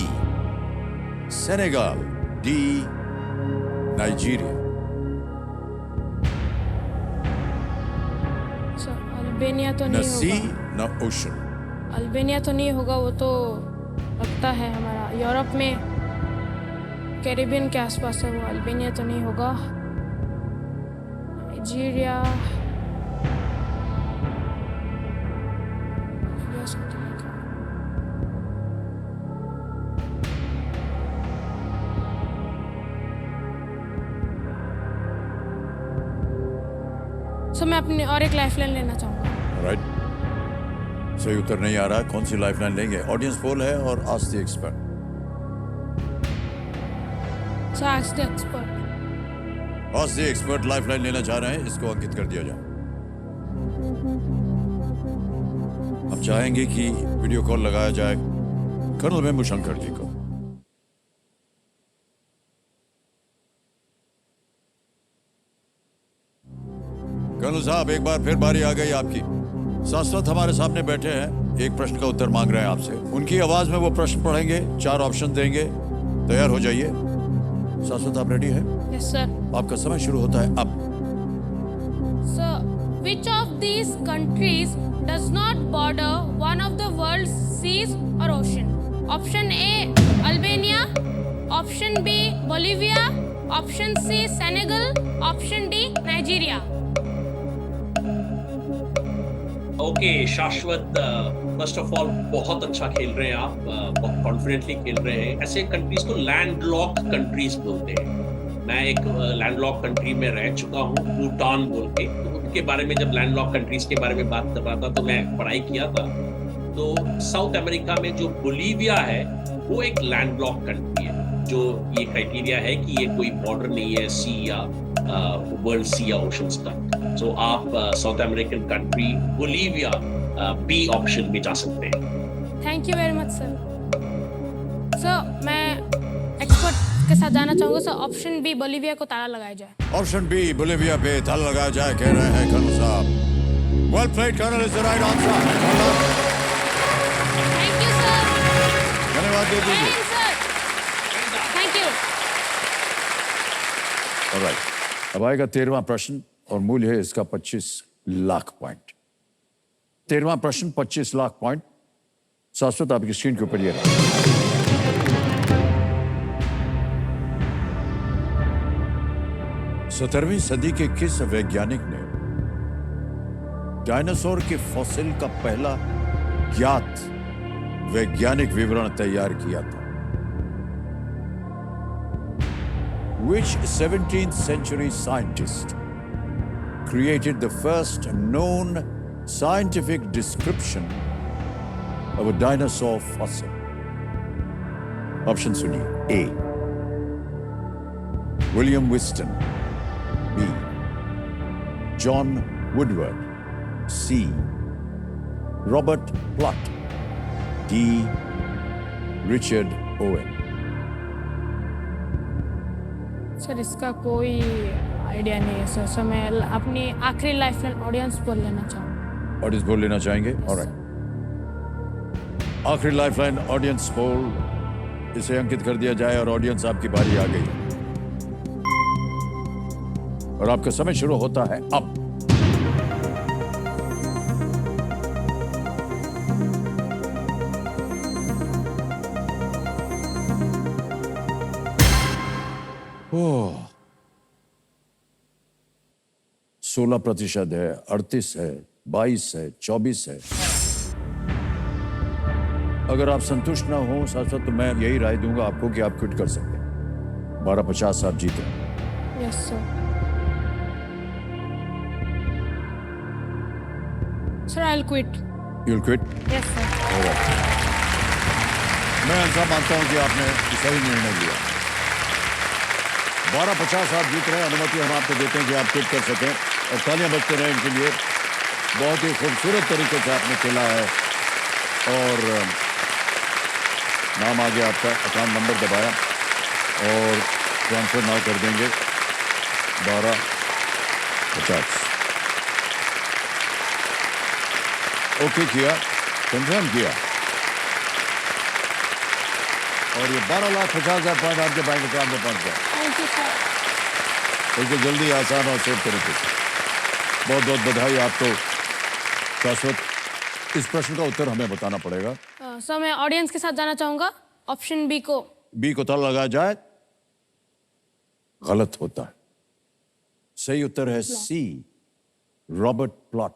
सेनेगल, डी नाइजीरिया। अल्बानिया तो न नहीं सी होगा। न ओशन। अल्बानिया तो नहीं होगा, वो तो लगता है हमारा यूरोप में कैरिबियन के आसपास है वो। अल्बानिया तो नहीं होगा। नाइजीरिया, सो मैं अपनी और एक लाइफलाइन लेना चाहूंगा। राइट, सही उत्तर नहीं आ रहा। कौन सी लाइफलाइन लेंगे? ऑडियंस पोल है और ask the expert. So ask the expert. Ask the expert lifeline लेना चाह रहे हैं, इसको अंकित कर दिया जाए। हम चाहेंगे कि वीडियो कॉल लगाया जाए कर्नल वेम्बुशंकर जी को। कर्नल साहब, एक बार फिर बारी आ गई आपकी। शाश्वत हमारे सामने बैठे हैं, एक प्रश्न का उत्तर मांग रहे हैं आपसे। उनकी आवाज में वो प्रश्न पढ़ेंगे, 4 ऑप्शन देंगे। तैयार हो जाइए। शाश्वत, आप रेडी हैं? Yes sir. आपका समय शुरू होता है अब। So, which of these countries does not border one of the world's seas or ocean? Option A, Albania. Option B, Bolivia. Option C, Senegal. Option D, Nigeria. Okay शाश्वत, first of all बहुत अच्छा खेल रहे हैं आप, बहुत confidently खेल रहे हैं। ऐसे कंट्रीज को लैंडलॉक कंट्रीज बोलते हैं। मैं एक लैंडलॉक कंट्री में रह चुका हूँ, भूटान बोल के। तो उनके बारे में जब लैंडलॉक कंट्रीज के बारे में बात कर रहा था तो मैं पढ़ाई किया था। तो साउथ अमेरिका में जो बोलिविया है वो एक लैंडलॉक कंट्री है, जो ये क्राइटेरिया है कि ये कोई बॉर्डर नहीं है सी या वर्ल्ड सी या ओशंस का। सो आप South American country Bolivia B option में जा सकते हैं। Thank you very much sir. Sir मैं एक्सपर्ट के साथ जाना चाहूंगा। सर ऑप्शन बी बोलिविया को ताला लगाया जाए। ऑप्शन बी बोलिविया पे ताला लगाया जाए कह रहे हैं कर्नल साहब। Well played colonel, is the right answer. Thank you sir. धन्यवाद दे दीजिए। Thank you. ऑलराइट, अब आएगा 13वां प्रश्न और मूल्य है इसका 25 लाख पॉइंट। 13वां प्रश्न 25 लाख पॉइंट। शाश्वत आपकी स्क्रीन के ऊपर ये रहा। 17वीं सदी के किस वैज्ञानिक ने डायनासोर के फॉसिल का पहला ज्ञात वैज्ञानिक विवरण तैयार किया था? Which 17th century scientist created the first known scientific description of a dinosaur fossil? Option सुनिए। A. William Whiston. B. John Woodward. C. Robert Plott. D. Richard Owen. Sir इसका कोई आइडिया नहीं है सर। मैं अपनी आखिरी लाइफ लाइन ऑडियंस बोल लेना चाहूँ। ऑडियंस पोल लेना चाहेंगे? ऑलराइट, आखिरी लाइफलाइन ऑडियंस पोल, इसे अंकित कर दिया जाए और ऑडियंस आपकी बारी आ गई और आपका समय शुरू होता है अब। ओह, 16% है, 38 है, 22 है, 24 है। अगर आप संतुष्ट ना हो शाश्वत, तो मैं यही राय दूंगा आपको कि आप क्विट कर सकते हैं। 1250 आप जीते। Yes sir. Sir I will quit. You will quit? Yes sir. मैं ऐसा मानता हूं कि आपने सही निर्णय लिया। 1250 आप जीत रहे हैं। अनुमति हम आपको देते हैं कि आप क्विट कर सकें और तालियां बजते रहे इनके लिए। बहुत ही खूबसूरत तरीके से आपने खेला है और नाम आ गया आपका, अकाउंट नंबर दबाया और ट्रांसफर नाउ कर देंगे 1250। ओके किया, कंफर्म किया और ये 12,50,000 पॉइंट आपके बैंक अकाउंट में पहुंच गया। Thank you sir. बिल्कुल जल्दी, आसान और सेफ तरीके से। बहुत बहुत बधाई आपको शाश्वत। इस प्रश्न का उत्तर हमें बताना पड़ेगा। सर मैं ऑडियंस के साथ जाना चाहूंगा। ऑप्शन बी को। बी को ताला लगाया जाए, गलत होता है। सही उत्तर है सी, रॉबर्ट प्लॉट।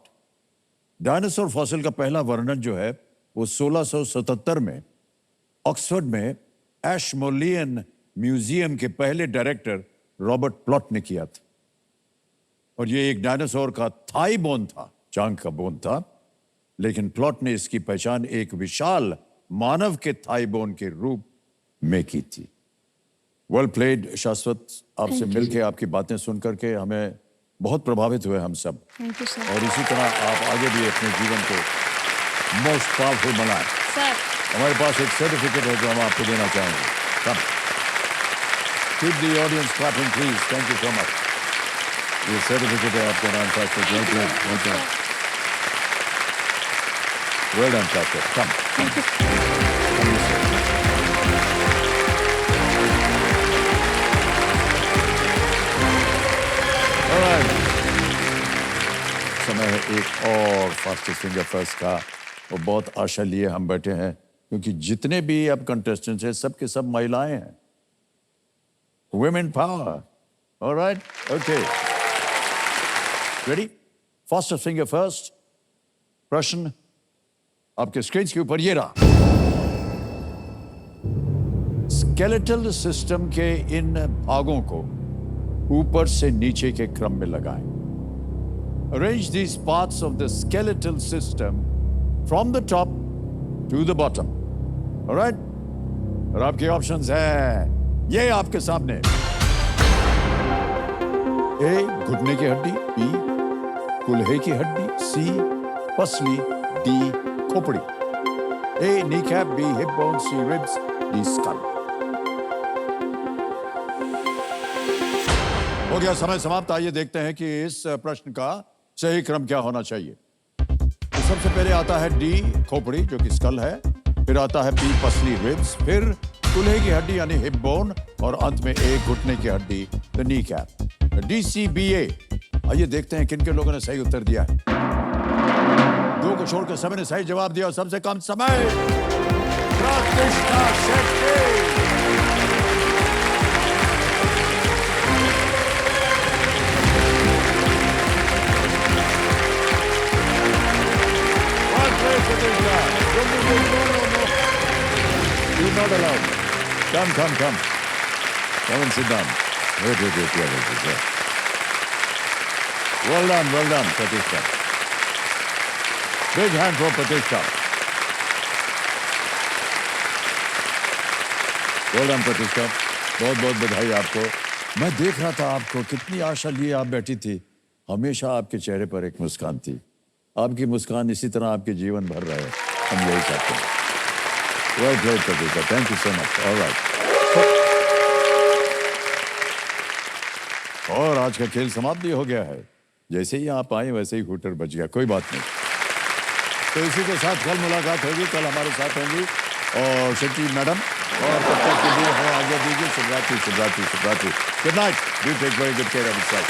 डायनासोर फॉसिल का पहला वर्णन जो है वो 1677 में ऑक्सफोर्ड में एशमोलियन म्यूजियम के पहले डायरेक्टर रॉबर्ट प्लॉट ने किया था और ये एक डायनासोर का थाई बोन था, जांघ का बोन था, लेकिन प्लॉट ने इसकी पहचान एक विशाल मानव के थाई बोन के रूप में की थी। वेल प्लेड शाश्वत। आपसे मिलके, आपकी बातें सुन करके हमें बहुत प्रभावित हुए हम सब। Thank you sir. और इसी तरह आप आगे भी अपने जीवन को मोस्ट पावरफुल बनाएं। सर हमारे पास एक सर्टिफिकेट है जो हम आपको देना चाहेंगे। Come keep the audience clapping please. Thank you so much. ये सर्टिफिकेट है आपके नाम का। वेल डन शाश्वत। कम समय है एक और फास्टेस्ट फिंगर फर्स्ट का। वो बहुत आशा लिए हम बैठे हैं क्योंकि जितने भी अब कंटेस्टेंट्स हैं सबके सब महिलाएं हैं। Women power. Alright, okay, ready? Fastest finger first प्रश्न आपके स्क्रीन के ऊपर ये रहा। स्केलेटल सिस्टम के इन भागों को ऊपर से नीचे के क्रम में लगाएं। Arrange these parts of the skeletal system from the top to the bottom. All right? और आपके ऑप्शंस हैं ये आपके सामने। ए, घुटने की हड्डी। बी, कुल्हे की हड्डी। सी, पसली। डी, खोपड़ी। A, kneecap। B, hip bone। C, ribs। D, skull। हो गया समय समाप्त। आइए देखते हैं कि इस प्रश्न का सही क्रम क्या होना चाहिए। तो सबसे पहले आता है डी, खोपड़ी जो कि स्कल है, फिर आता है बी, पसली, रिब्स, फिर कुल्हे की हड्डी यानी हिप बोन और अंत में ए, घुटने की हड्डी, the knee cap. D, C, B, A. आइए देखते हैं किन किन लोगों ने सही उत्तर दिया है। दो को छोड़कर सभी ने सही जवाब दिया और सबसे कम समय प्रतिष्ठा Shetty. You're not allowed. Come. Come and sit down. Wait. Yeah. Well done, Pratishtha. Big hand for Pratishtha. Well done, Pratishtha. बहुत बधाई आपको। मैं देख रहा था आपको, कितनी आशा लिए आप बैठी थी। हमेशा आपके चेहरे पर एक मुस्कान थी। आपकी मुस्कान इसी तरह आपके जीवन भर रहे, हम यही चाहते हैं। Well played, Pratishtha. Thank you so much. All right. और आज का खेल समाप्त भी हो गया है। जैसे ही आप आए वैसे ही हूटर बच गया, कोई बात नहीं। तो इसी के साथ कल मुलाकात होगी, कल हमारे साथ होंगी और शेट्टी मैडम। और तब तक के लिए आगे दीजिए। शुभ रात्रि। Good night. Do take very good care of yourself.